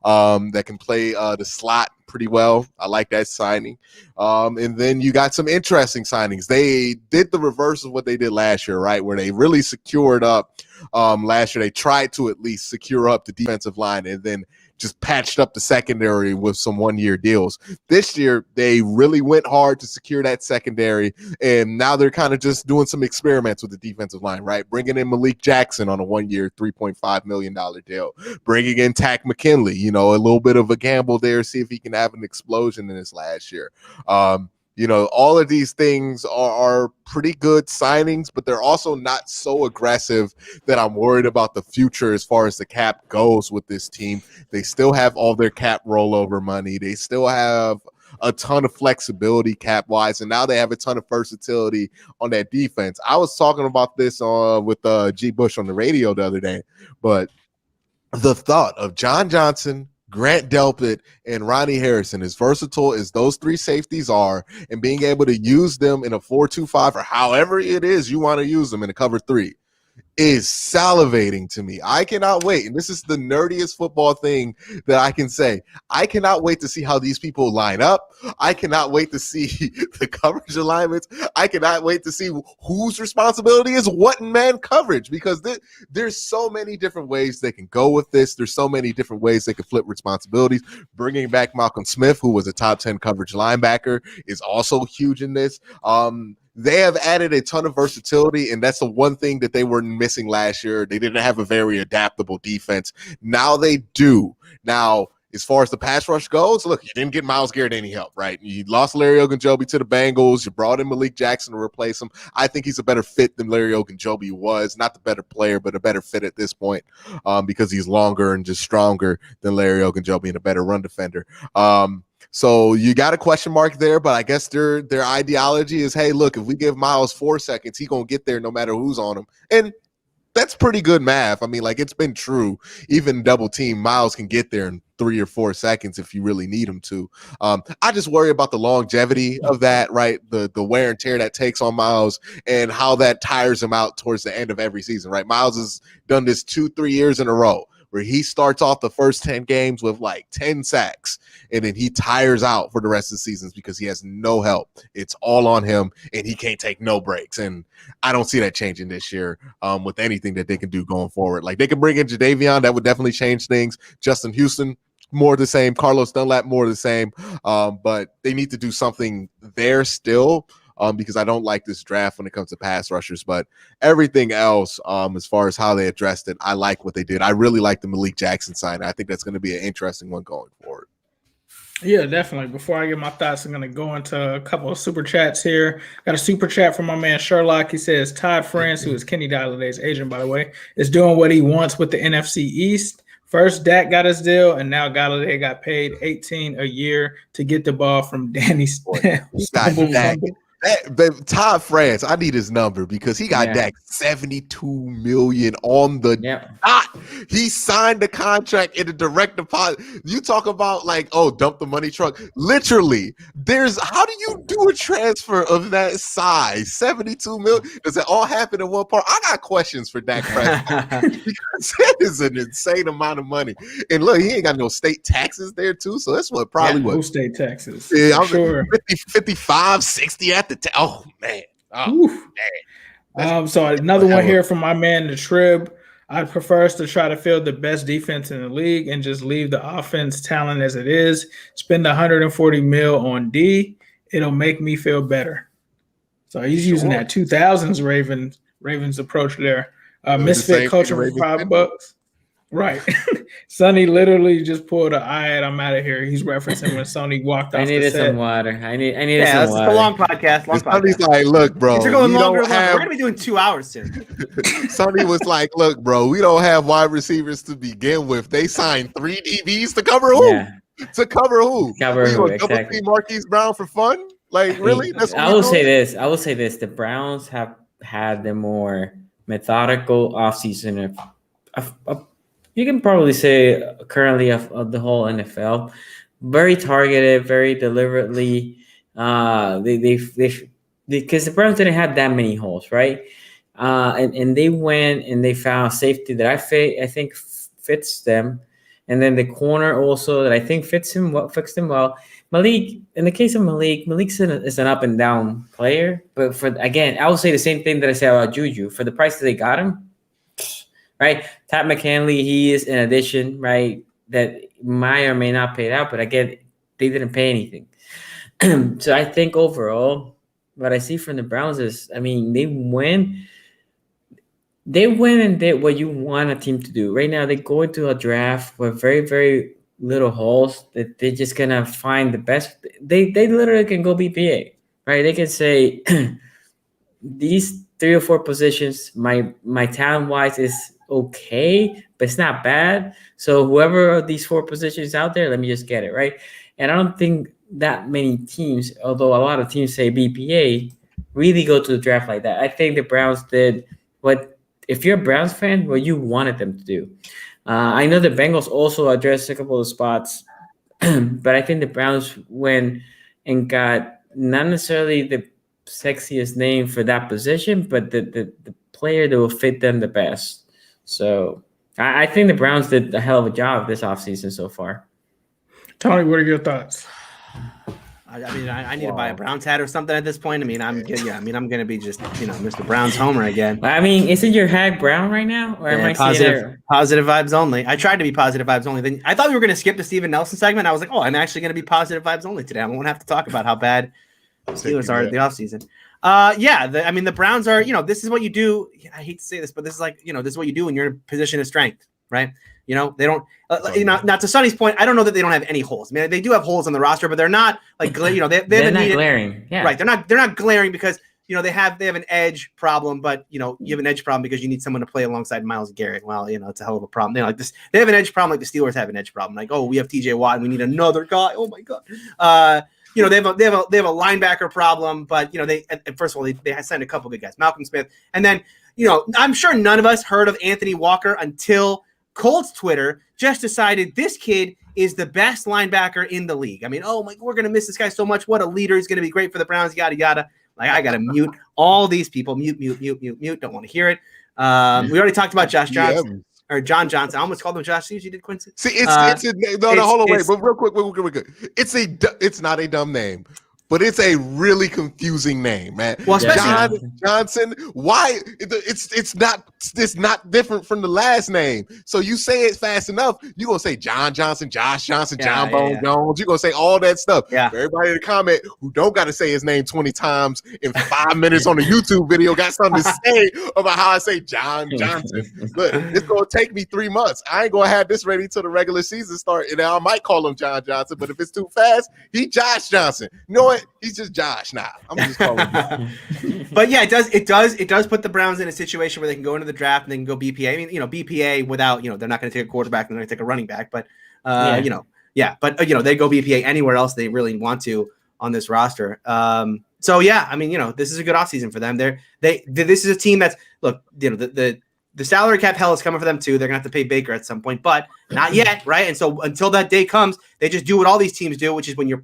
that can play the slot pretty well. I like that signing. And then you got some interesting signings. They did the reverse of what they did last year, right? Where they really secured up last year. They tried to at least secure up the defensive line and then just patched up the secondary with some one-year deals. This year, they really went hard to secure that secondary, and now they're kind of just doing some experiments with the defensive line, right? Bringing in Malik Jackson on a one-year, $3.5 million deal. Bringing in Tack McKinley, a little bit of a gamble there, see if he can have an explosion in his last year. All of these things are pretty good signings, but they're also not so aggressive that I'm worried about the future as far as the cap goes with this team. They still have all their cap rollover money. They still have a ton of flexibility cap-wise, and now they have a ton of versatility on that defense. I was talking about this with G. Bush on the radio the other day, but the thought of John Johnson, Grant Delpit, and Ronnie Harrison, as versatile as those three safeties are, and being able to use them in a 4-2-5 or however it is you want to use them in a cover 3 is salivating to me. I cannot wait. And this is the nerdiest football thing that I can say. I cannot wait to see how these people line up. I cannot wait to see the coverage alignments. I cannot wait to see whose responsibility is what in man coverage, because there's so many different ways they can go with this. There's so many different ways they can flip responsibilities. Bringing back Malcolm Smith, who was a top 10 coverage linebacker, is also huge in this. They have added a ton of versatility, and that's the one thing that they were missing last year. They didn't have a very adaptable defense. Now they do. Now, as far as the pass rush goes, look, you didn't get Myles Garrett any help, right? You lost Larry Ogunjobi to the Bengals. You brought in Malik Jackson to replace him. I think he's a better fit than Larry Ogunjobi was. Not the better player, but a better fit at this point because he's longer and just stronger than Larry Ogunjobi and a better run defender. So you got a question mark there, but I guess their ideology is, hey, look, if we give Myles 4 seconds, he's going to get there no matter who's on him. And that's pretty good math. I mean, it's been true. Even double team, Myles can get there in 3 or 4 seconds if you really need him to. I just worry about the longevity of that, right? The wear and tear that takes on Myles and how that tires him out towards the end of every season, right? Myles has done this 2-3 years in a row where he starts off the first 10 games with 10 sacks, and then he tires out for the rest of the seasons because he has no help. It's all on him, and he can't take no breaks. And I don't see that changing this year with anything that they can do going forward. They can bring in Jadeveon. That would definitely change things. Justin Houston, more the same. Carlos Dunlap, more the same. But they need to do something there still. Because I don't like this draft when it comes to pass rushers, but everything else, as far as how they addressed it, I like what they did. I really like the Malik Jackson sign. I think that's going to be an interesting one going forward. Yeah, definitely. Before I get my thoughts, I'm going to go into a couple of super chats here. Got a super chat from my man Sherlock. He says, Todd France, who is Kenny Dalladay's agent, by the way, is doing what he wants with the NFC East. First, Dak got his deal, and now Galladay got paid $18 a year to get the ball from Danny Todd France, I need his number because he got Dak $72 million on the dot. He signed the contract in a direct deposit. You talk about dump the money truck. Literally, how do you do a transfer of that size? $72 million. Does it all happen in one part? I got questions for Dak Prescott because that is an insane amount of money. And look, he ain't got no state taxes there too, so that's no state taxes. Yeah, I'm sure. 55, 60 at the oh man. So another one here from my man the Trib. I'd prefer us to try to field the best defense in the league and just leave the offense talent as it is. Spend $140 million on D. It'll make me feel better. So he's using that 2000s Ravens approach there. Misfit culture for $5. Right. Sonny literally just pulled an "I I'm out of here." He's referencing when Sony walked I off the needed set. some water. I needed Yeah, some it's a water. long podcast. Long Sonny's podcast. like, look, bro, These are going we longer don't and longer. have. We're gonna be doing 2 hours soon. Sonny was like, look, bro, we don't have wide receivers to begin with. They signed 3 DBs to cover who? Yeah. To cover who? Cover we who, gonna double exactly. team Marquise Brown for fun? Like, really? That's what I we will doing? say this. I will say this. The Browns have had the more methodical offseason of you can probably say currently of the whole NFL. Very targeted, very deliberately. They because the Browns didn't have that many holes, right? And they went and they found safety that I think fits them, and then the corner also that I think fixed him well. Malik, in the case of Malik's is an up and down player, but I will say the same thing that I say about Juju. For the price that they got him, right? Pat McCanley, he is an addition, right? That may or may not pay it out, but again, they didn't pay anything. So I think overall, what I see from the Browns is, I mean, they went and did what you want a team to do. Right now, they go into a draft with very, very little holes that they're just gonna find the best. They literally can go BPA, right? They can say these 3 or 4 positions, my talent wise is okay, but it's not bad. So whoever of these 4 positions out there, let me just get it, right? And I don't think that many teams, although a lot of teams say BPA, really go to the draft like that. I think the Browns did what, if you're a Browns fan, what you wanted them to do. I know the Bengals also addressed a couple of spots, but I think the Browns went and got not necessarily the sexiest name for that position, but the player that will fit them the best. So I think the Browns did a hell of a job this offseason so far. Tony, what are your thoughts? I mean, I need to buy a Browns hat or something at this point. I mean, I'm gonna be just Mr. Browns homer again. I mean, isn't your hat brown right now, or am I positive vibes only? I tried to be positive vibes only. Then I thought we were gonna skip the Steven Nelson segment. I was like, oh, I'm actually gonna be positive vibes only today. I won't have to talk about how bad the Steelers are at the offseason. The Browns are. This is what you do. I hate to say this, but this is this is what you do when you're in a position of strength, right? They don't. Not to Sonny's point, I don't know that they don't have any holes. I mean, they do have holes on the roster, but they're not like they're not glaring. Yeah. Right. They're not glaring because they have an edge problem, but you have an edge problem because you need someone to play alongside Myles Garrett. Well, it's a hell of a problem. They have an edge problem like the Steelers have an edge problem. Like, oh, we have TJ Watt and we need another guy. Oh my God. They have a linebacker problem, but they first of all they signed a couple good guys, Malcolm Smith, and then I'm sure none of us heard of Anthony Walker until Colts Twitter just decided this kid is the best linebacker in the league. I mean, oh my, we're gonna miss this guy so much. What a leader! He's gonna be great for the Browns. Yada yada. Like, I gotta mute all these people. Mute. Don't want to hear it. We already talked about Josh Johnson or John Johnson. I almost called him Josh. You did, Quincy. See, hold on, wait, but real quick. It's not a dumb name, but it's a really confusing name, man. Well, John Johnson. Why? It's not different from the last name. So you say it fast enough, you're gonna say John Johnson, Josh Johnson, John Bone Jones. You're gonna say all that stuff. Yeah. For everybody in the comment who don't got to say his name 20 times in 5 minutes on a YouTube video got something to say about how I say John Johnson. Look, it's gonna take me 3 months. I ain't gonna have this ready till the regular season start, and I might call him John Johnson. But if it's too fast, he Josh Johnson. You know what? He's just Josh now. I'm just calling him. But yeah, it does put the Browns in a situation where they can go into the draft and they can go BPA. I mean, BPA without, they're not going to take a quarterback, they're going to take a running back, but they go BPA anywhere else they really want to on this roster. So yeah, I mean, this is a good offseason for them. This is a team that's, look, the salary cap hell is coming for them too. They're gonna have to pay Baker at some point, but not yet, right? And so until that day comes, they just do what all these teams do, which is when you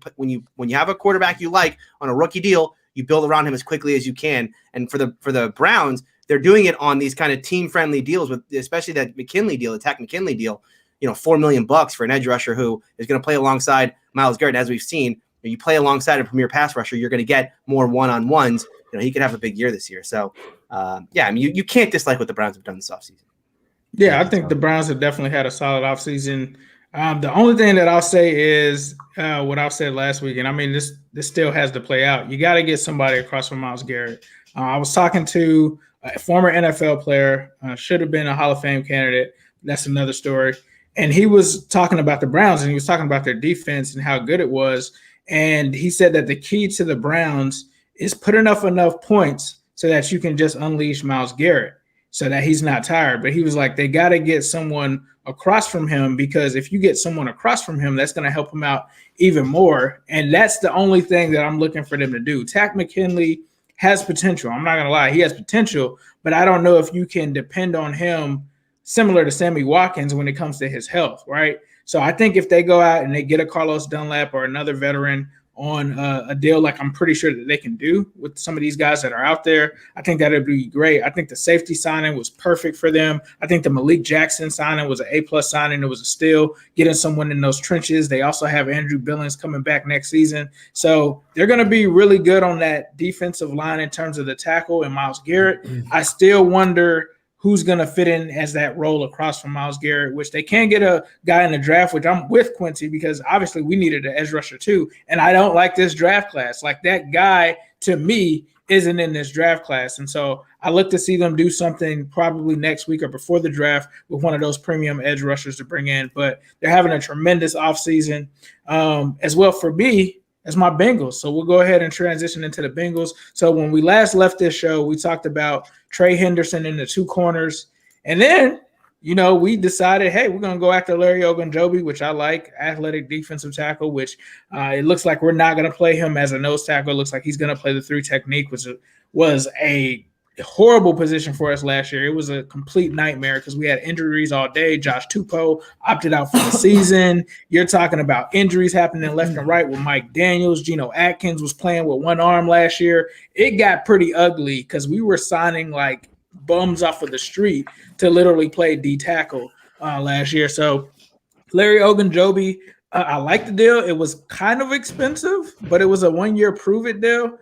have a quarterback you like on a rookie deal, you build around him as quickly as you can. And for the Browns, they're doing it on these kind of team friendly deals, with especially that McKinley deal, Attack McKinley deal. $4 million for an edge rusher who is going to play alongside Myles Garrett, as we've seen. When you play alongside a premier pass rusher, you're going to get more one-on-ones. He could have a big year this year. So, I mean, you can't dislike what the Browns have done this offseason. Yeah, I think the Browns have definitely had a solid offseason. The only thing that I'll say is what I said last week, and I mean, this still has to play out. You got to get somebody across from Myles Garrett. I was talking to a former NFL player, should have been a Hall of Fame candidate, That's another story. And he was talking about the Browns, and he was talking about their defense and how good it was. And he said that the key to the Browns is put enough points so that you can just unleash Myles Garrett so that he's not tired. But he was like, they got to get someone across from him, because if you get someone across from him, that's going to help him out even more. And that's the only thing that I'm looking for them to do. Takk McKinley has potential. I'm not going to lie. He has potential, but I don't know if you can depend on him similar to Sammy Watkins when it comes to his health, right? So I think if they go out and they get a Carlos Dunlap or another veteran on a deal like I'm pretty sure that they can do with some of these guys that are out there, I think that would be great. I think the safety signing was perfect for them. I think the Malik Jackson signing was an A+ signing. It was a steal, getting someone in those trenches. They also have Andrew Billings coming back next season. So they're going to be really good on that defensive line in terms of the tackle and Myles Garrett. I still wonder who's going to fit in as that role across from Myles Garrett, which they can get a guy in the draft, which I'm with Quincy, because obviously we needed an edge rusher too. And I don't like this draft class. Like, that guy to me isn't in this draft class. And so I look to see them do something probably next week or before the draft with one of those premium edge rushers to bring in. But they're having a tremendous offseason as well for me as my Bengals. So we'll go ahead and transition into the Bengals. So when we last left this show, we talked about Trey Henderson in the two corners. And then, we decided, hey, we're going to go after Larry Ogunjobi, which I like, athletic defensive tackle, which it looks like we're not going to play him as a nose tackle. It looks like he's going to play the 3 technique, which was a horrible position for us last year. It was a complete nightmare because we had injuries all day. Josh Tupou opted out for the season. You're talking about injuries happening left and right with Mike Daniels. Geno Atkins was playing with one arm last year. It got pretty ugly because we were signing like bums off of the street to literally play D tackle last year. So Larry Ogunjobi, I like the deal. It was kind of expensive, but it was a 1-year prove-it deal.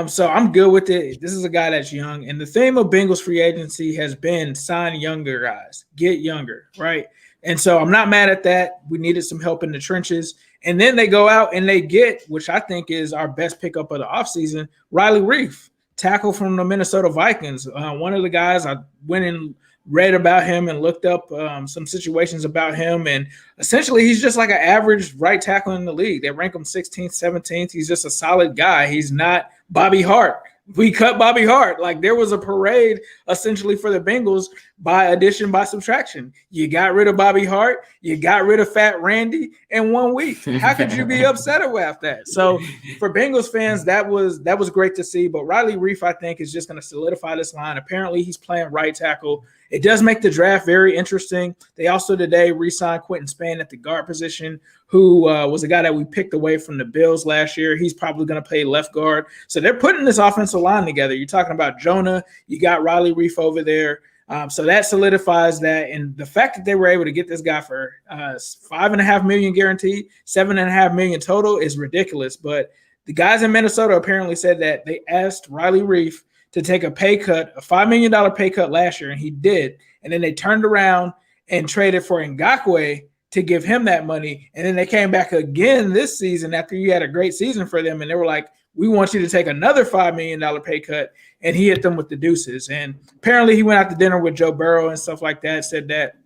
So I'm good with it. This is a guy that's young. And the theme of Bengals free agency has been sign younger guys, get younger, right? And so I'm not mad at that. We needed some help in the trenches. And then they go out and they get, which I think is our best pickup of the offseason, Riley Reiff, tackle from the Minnesota Vikings. One of the guys, I went and read about him and looked up some situations about him. And essentially, he's just like an average right tackle in the league. They rank him 16th, 17th. He's just a solid guy. He's not Bobby Hart. We cut Bobby Hart. Like, there was a parade essentially for the Bengals by addition, by subtraction. You got rid of Bobby Hart. You got rid of Fat Randy in 1 week. How could you be upset about that? So for Bengals fans, that was great to see. But Riley Reiff, I think, is just going to solidify this line. Apparently, he's playing right tackle. It does make the draft very interesting. They also today re-signed Quentin Spann at the guard position, who was a guy that we picked away from the Bills last year. He's probably going to play left guard. So they're putting this offensive line together. You're talking about Jonah. You got Riley Reiff over there. So that solidifies that. And the fact that they were able to get this guy for $5.5 million guaranteed, $7.5 million total is ridiculous. But the guys in Minnesota apparently said that they asked Riley Reiff to take a pay cut, a $5 million pay cut last year, and he did. And then they turned around and traded for Ngakoue to give him that money. And then they came back again this season after he had a great season for them, and they were like, we want you to take another $5 million pay cut. And he hit them with the deuces. And apparently he went out to dinner with Joe Burrow and stuff like that, said that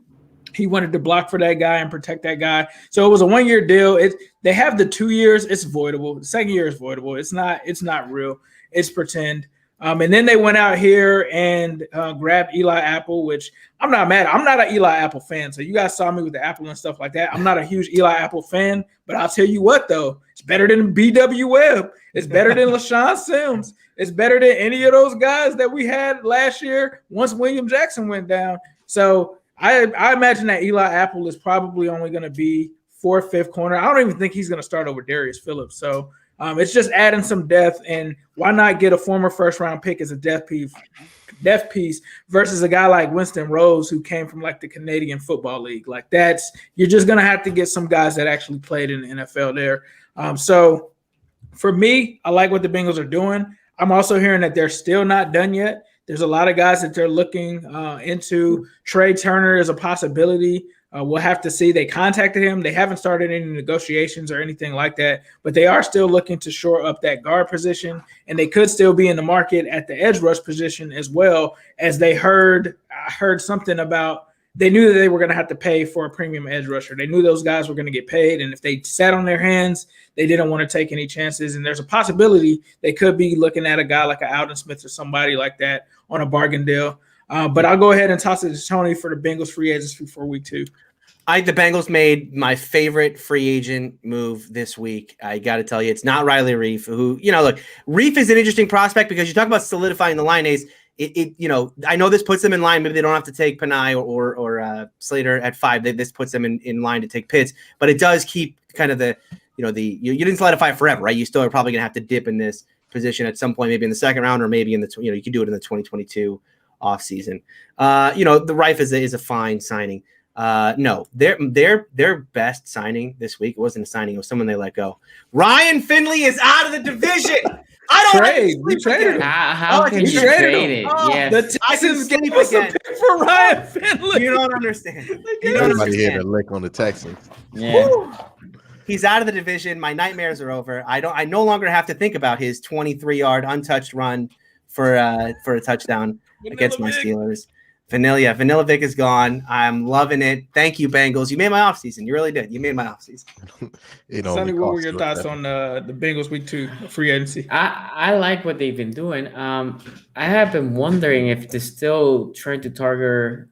he wanted to block for that guy and protect that guy. So it was a 1-year deal. They have the 2 years. It's voidable. The second year is voidable. It's not real. It's pretend. And then they went out here and grabbed Eli Apple, which I'm not mad at. I'm not an Eli Apple fan. So you guys saw me with the Apple and stuff like that. I'm not a huge Eli Apple fan, but I'll tell you what, though. It's better than B.W. Webb. It's better than LaShawn Sims. It's better than any of those guys that we had last year once William Jackson went down. So I imagine that Eli Apple is probably only going to be 4th, 5th corner. I don't even think he's going to start over Darius Phillips. So it's just adding some depth, and why not get a former first-round pick as a depth piece versus a guy like Winston Rose who came from like the Canadian Football League. Like, you're just going to have to get some guys that actually played in the NFL there. So for me, I like what the Bengals are doing. I'm also hearing that they're still not done yet. There's a lot of guys that they're looking into. Trey Turner is a possibility. We'll have to see. They contacted him. They haven't started any negotiations or anything like that, but they are still looking to shore up that guard position, and they could still be in the market at the edge rush position as well, as I heard something about they knew that they were going to have to pay for a premium edge rusher. They knew those guys were going to get paid, and if they sat on their hands, they didn't want to take any chances. And there's a possibility they could be looking at a guy like an Alden Smith or somebody like that on a bargain deal. But I'll go ahead and toss it to Tony for the Bengals free agency for week 2. The Bengals made my favorite free agent move this week. I got to tell you, it's not Riley Reif, who, look, Reif is an interesting prospect because you talk about solidifying the line A's. I know this puts them in line. Maybe they don't have to take Panay or Slater at 5. This puts them in line to take Pitts, but it does keep kind of you didn't solidify it forever, right? You still are probably going to have to dip in this position at some point, maybe in the second round, or maybe in you could do it in the 2022 offseason. The Reif is a fine signing. No, their best signing this week, it wasn't a signing, it was someone they let go. Ryan Finley is out of the division. I don't trade him. How can you trade it? Yes. The Texans gave us a pick for Ryan Finley. You don't understand. Everybody here to lick on the Texans. Yeah. Woo! He's out of the division. My nightmares are over. I no longer have to think about his 23-yard untouched run for a touchdown against my Steelers. Vanilla Vic is gone. I'm loving it. Thank you, Bengals. You made my offseason. You really did. You made my offseason. Sonny, what were your thoughts on the Bengals week 2 free agency? I like what they've been doing. I have been wondering if they're still trying to target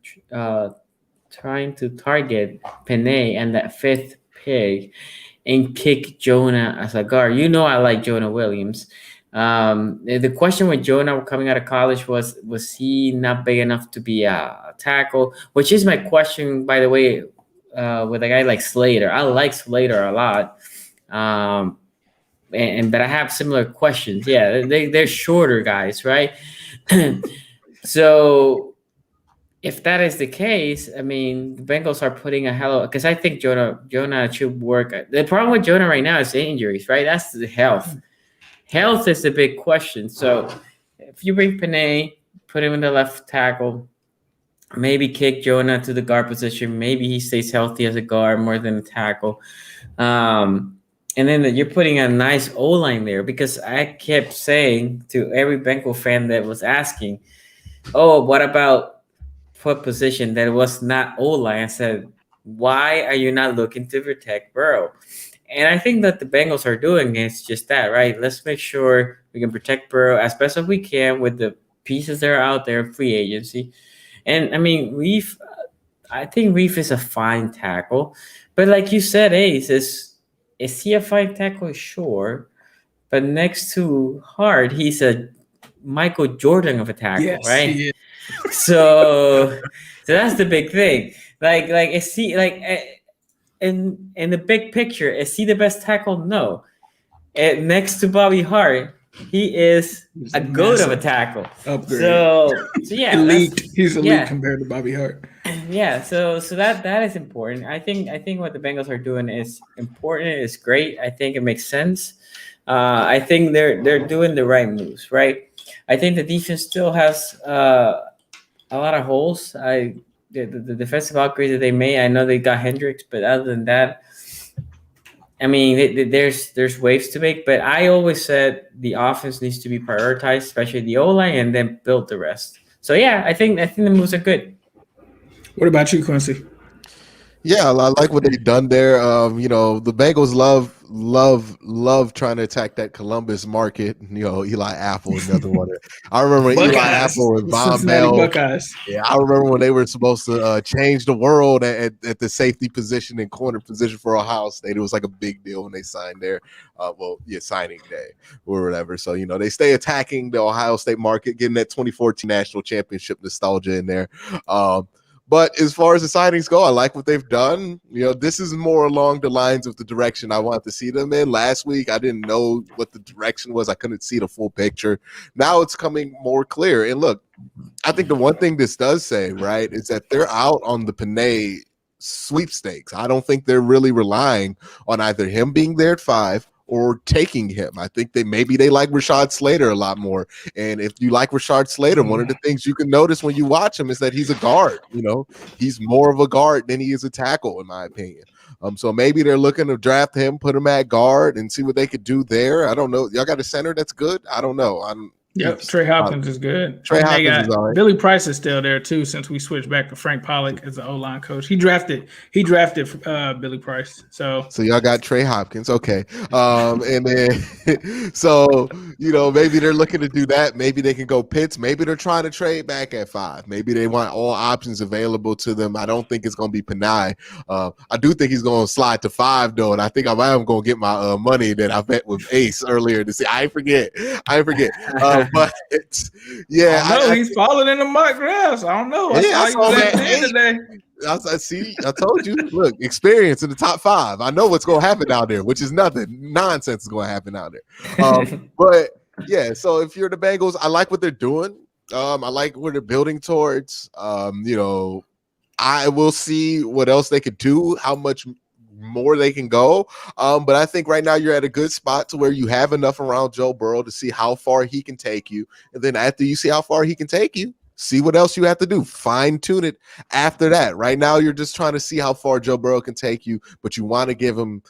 Panay and that 5th pick and kick Jonah as a guard. I like Jonah Williams. The question with Jonah coming out of college was he not big enough to be a tackle, which is my question, by the way, with a guy like Slater. I like Slater a lot. But I have similar questions. Yeah, they're shorter guys, right? So if that is the case, I mean, the Bengals are putting because I think Jonah should work. The problem with Jonah right now is the injuries, right? That's the health. Health is the big question. So if you bring Panay, put him in the left tackle, maybe kick Jonah to the guard position. Maybe he stays healthy as a guard more than a tackle. And then you're putting a nice O-line there, because I kept saying to every Bengal fan that was asking, oh, what about what position that was not O-line? I said, why are you not looking to protect Burrow? And I think that the Bengals are doing is just that, right? Let's make sure we can protect Burrow as best as we can with the pieces that are out there in free agency. And, I mean, I think Reif is a fine tackle. But like you said, Ace, is he a fine tackle? Sure. But next to Hart, he's a Michael Jordan of a tackle, right? He is. So that's the big thing. Like is he in the big picture, is he the best tackle? No. Next to Bobby Hart, he is a goat of a tackle. Upgrade. So yeah, elite. He's elite compared to Bobby Hart. Yeah, so that is important. I think what the Bengals are doing is important. It's great. I think it makes sense. I think they're doing the right moves, right? I think the defense still has a lot of holes. The defensive upgrades that they made, I know they got Hendricks, but other than that, I mean, there's waves to make. But I always said the offense needs to be prioritized, especially the O-line, and then build the rest. So yeah, I think the moves are good. What about you, Quincy? Yeah, I like what they've done there. The Bengals love trying to attack that Columbus market. Eli Apple, another one. I remember Eli Apple and Von Bell. Buckeyes. Yeah, I remember when they were supposed to change the world at the safety position and corner position for Ohio State. It was like a big deal when they signed there. Signing day or whatever. So, they stay attacking the Ohio State market, getting that 2014 national championship nostalgia in there. But as far as the signings go, I like what they've done. This is more along the lines of the direction I want to see them in. Last week, I didn't know what the direction was. I couldn't see the full picture. Now it's coming more clear. And look, I think the one thing this does say, right, is that they're out on the Panay sweepstakes. I don't think they're really relying on either him being there at 5 or taking him. I think they like Rashad Slater a lot more. And if you like Rashad Slater, one of the things you can notice when you watch him is that he's a guard. He's more of a guard than he is a tackle, in my opinion. So maybe they're looking to draft him, put him at guard, and see what they could do there. I don't know. Y'all got a center that's good? I don't know. Yep, Trey Hopkins is good. Trey And they Hopkins got is all right. Billy Price is still there too. Since we switched back to Frank Pollock as the O-line coach, he drafted Billy Price. So y'all got Trey Hopkins, okay. And then so maybe they're looking to do that. Maybe they can go Pitts. Maybe they're trying to trade back at 5. Maybe they want all options available to them. I don't think it's going to be Panay. I do think he's going to slide to 5 though, and I think I am going to get my money that I bet with Ace earlier to see. I forget. But yeah, I know he's falling in the mock drafts. I don't know. I saw that today. I told you. Look, experience in the top 5. I know what's going to happen down there, which is nothing. Nonsense is going to happen down there. But yeah, so if you're the Bengals, I like what they're doing. I like where they're building towards. I will see what else they could do, how much more they can go. But I think right now you're at a good spot to where you have enough around Joe Burrow to see how far he can take you. And then after you see how far he can take you, see what else you have to do. Fine tune it after that. Right now, you're just trying to see how far Joe Burrow can take you, but you want to give him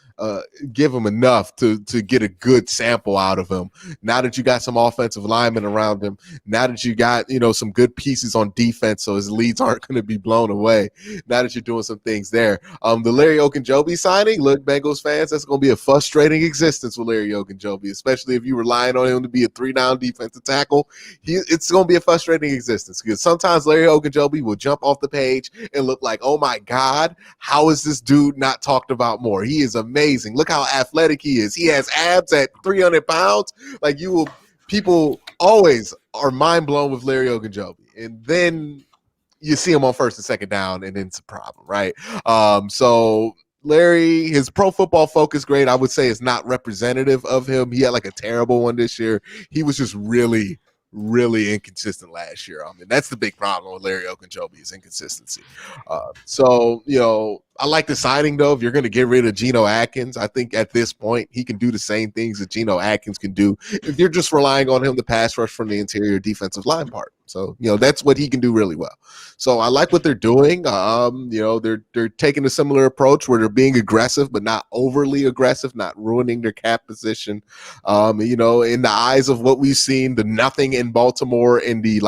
enough to get a good sample out of him. Now that you got some offensive linemen around him, now that you got some good pieces on defense, so his leads aren't going to be blown away. Now that you're doing some things there, the Larry Ogunjobi signing, look, Bengals fans, that's going to be a frustrating existence with Larry Ogunjobi, especially if you're relying on him to be a 3-down defensive tackle. It's going to be a frustrating existence because sometimes Larry Ogunjobi will jump off the page and look like, oh my God, how is this dude not talked about more? He is amazing. Look how athletic he is. He has abs at 300 pounds. Like people always are mind blown with Larry Ogunjobi. And then you see him on first and second down, and then it's a problem, right? So Larry, his Pro Football Focus grade, I would say, is not representative of him. He had like a terrible one this year. He was just really inconsistent last year. I mean, that's the big problem with Larry Ogunjobi is inconsistency. So I like the signing, though. If you're going to get rid of Geno Atkins, I think at this point he can do the same things that Geno Atkins can do if you're just relying on him to pass rush from the interior defensive line part. So, that's what he can do really well. So I like what they're doing. They're taking a similar approach where they're being aggressive, but not overly aggressive, not ruining their cap position. In the eyes of what we've seen, the nothing in Baltimore and the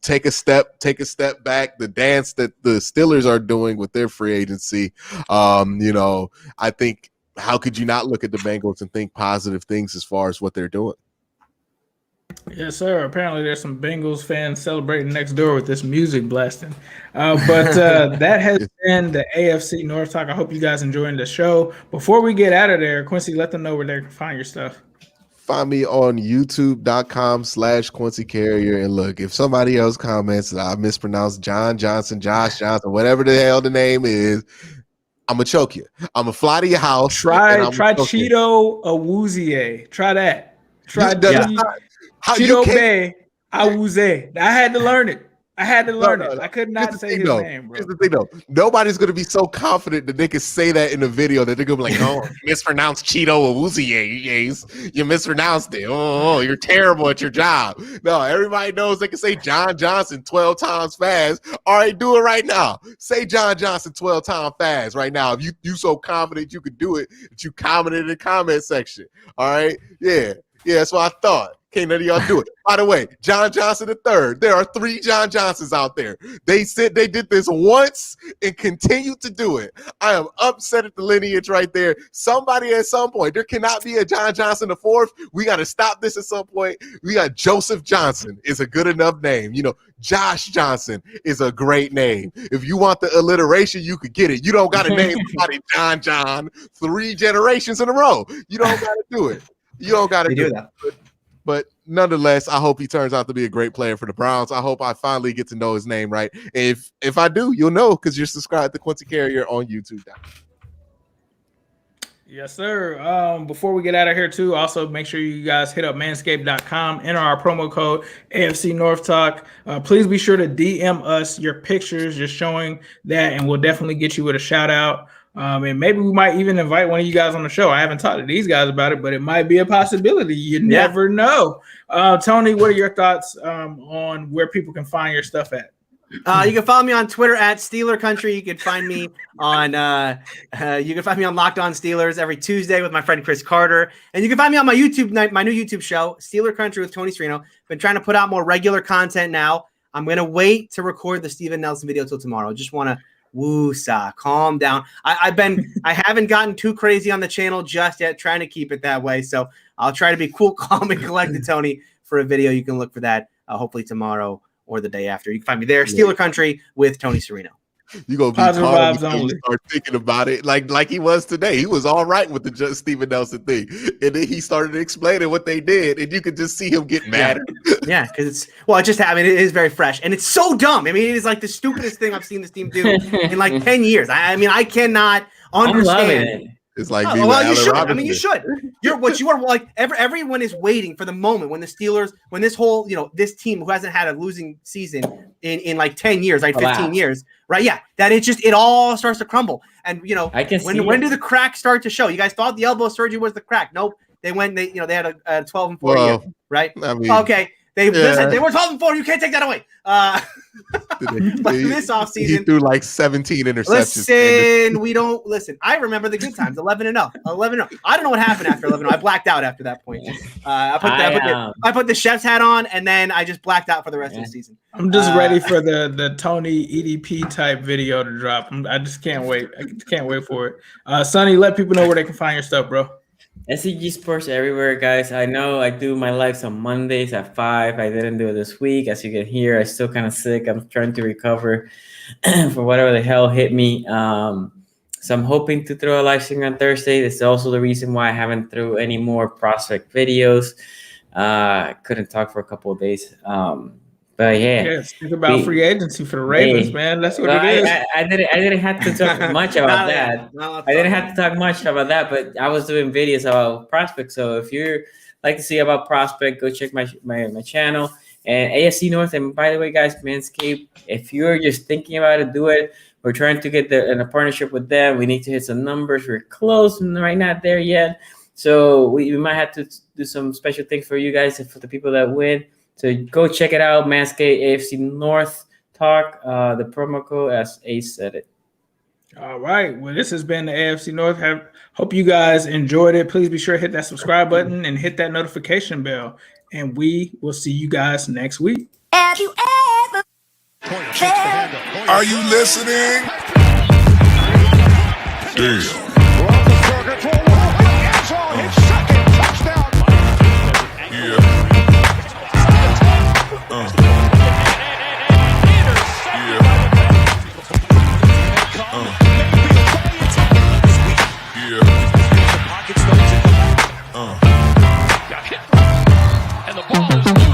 take a step back, the dance that the Steelers are doing with their free agency. I think how could you not look at the Bengals and think positive things as far as what they're doing? Yes, sir. Apparently, there's some Bengals fans celebrating next door with this music blasting. But that has been the AFC North talk. I hope you guys enjoying the show. Before we get out of there, Quincy, let them know where they can find your stuff. Find me on youtube.com/Quincy Carrier. And look, if somebody else comments that I mispronounced John Johnson, Josh Johnson, whatever the hell the name is, I'm going to choke you. I'm going to fly to your house. Try Cheeto Awuzie. Try that. Try Cheeto Bay Awuzie. I had to learn it. I could not say his name, bro. Here's the thing, though. Nobody's going to be so confident that they can say that in a video that they're going to be like, oh, you mispronounced Cheeto Awuzie. You mispronounced it. Oh, you're terrible at your job. No, everybody knows they can say John Johnson 12 times fast. All right, do it right now. Say John Johnson 12 times fast right now. If you so confident you could do it that you commented in the comment section. All right? Yeah, that's what I thought. Can't none of y'all do it. By the way, John Johnson III. There are 3 John Johnsons out there. They said they did this once and continue to do it. I am upset at the lineage right there. Somebody at some point, there cannot be a John Johnson IV. We got to stop this at some point. We got Joseph Johnson is a good enough name. Josh Johnson is a great name. If you want the alliteration, you could get it. You don't got to name somebody John 3 generations in a row. You don't got to do it. You don't got to do that. But nonetheless, I hope he turns out to be a great player for the Browns. I hope I finally get to know his name right. If I do, you'll know because you're subscribed to Quincy Carrier on YouTube. Yes, sir. Before we get out of here, too, also make sure you guys hit up manscaped.com, enter our promo code AFC North Talk. Please be sure to DM us your pictures just showing that, and we'll definitely get you with a shout out. And maybe we might even invite one of you guys on the show. I haven't talked to these guys about it, but it might be a possibility. You never know. Tony, what are your thoughts on where people can find your stuff at? You can follow me on Twitter at Steeler Country. You can find me on Locked On Steelers every Tuesday with my friend Chris Carter, and you can find me on my my new YouTube show, Steeler Country with Tony Serino. Been trying to put out more regular content now. I'm gonna wait to record the Steven Nelson video till tomorrow. I just want to woo-sa, calm down. I haven't gotten too crazy on the channel just yet, trying to keep it that way. So I'll try to be cool, calm, and collected, Tony, for a video. You can look for that hopefully tomorrow or the day after. You can find me there, Steeler Country with Tony Serino. You gonna be Positive calm vibes until you only. start thinking about it, like he was today. He was all right with the just Steven Nelson thing, and then he started explaining what they did, and you could just see him get mad. Yeah, because it is very fresh, and it's so dumb. I mean, it is like the stupidest thing I've seen this team do in like 10 years. I mean, I cannot understand. I'm loving it. It's like Oh, me with well, you Allen should. I Robinson. mean, you should. You are like everyone is waiting for the moment when the Steelers, when this whole, this team who hasn't had a losing season in like 10 years, like 15 years, right? Yeah, that it all starts to crumble. And I can see when it. do the cracks start to show? You guys thought the elbow surgery was the crack. Nope. They had a 12-4 year, right? I mean, okay. They were 12-4. You can't take that away. But this offseason, he threw like 17 interceptions. Listen. I remember the good times. 11-0. I don't know what happened after 11-0. I blacked out after that point. I put the chef's hat on, and then I just blacked out for the rest of the season. I'm just ready for the Tony EDP type video to drop. I just can't wait. I can't wait for it. Sonny, let people know where they can find your stuff, bro. SCG Sports everywhere, guys. I know I do my lives on Mondays at 5. I didn't do it this week. As you can hear, I'm still kind of sick. I'm trying to recover for whatever the hell hit me. So I'm hoping to throw a live stream on Thursday. This is also the reason why I haven't threw any more prospect videos. I couldn't talk for a couple of days. But Yes, think about free agency for the Ravens, man. That's what it is. I didn't have to talk much about that. I didn't have to talk much about that, but I was doing videos about prospect. So if you like to see about prospect, go check my channel and AFC North. And by the way, guys, Manscaped, if you're just thinking about it, do it. We're trying to get in a partnership with them. We need to hit some numbers. We're close, right not there yet. So we might have to do some special things for you guys and for the people that win. So go check it out, Manscaped AFC North Talk. The promo code, as Ace said it. All right. Well, this has been the AFC North. Hope you guys enjoyed it. Please be sure to hit that subscribe button and hit that notification bell. And we will see you guys next week. Have you ever Are you listening? Damn. Roethlisberger throw one in the end zone. His second touchdown. Yeah. And the ball is loose.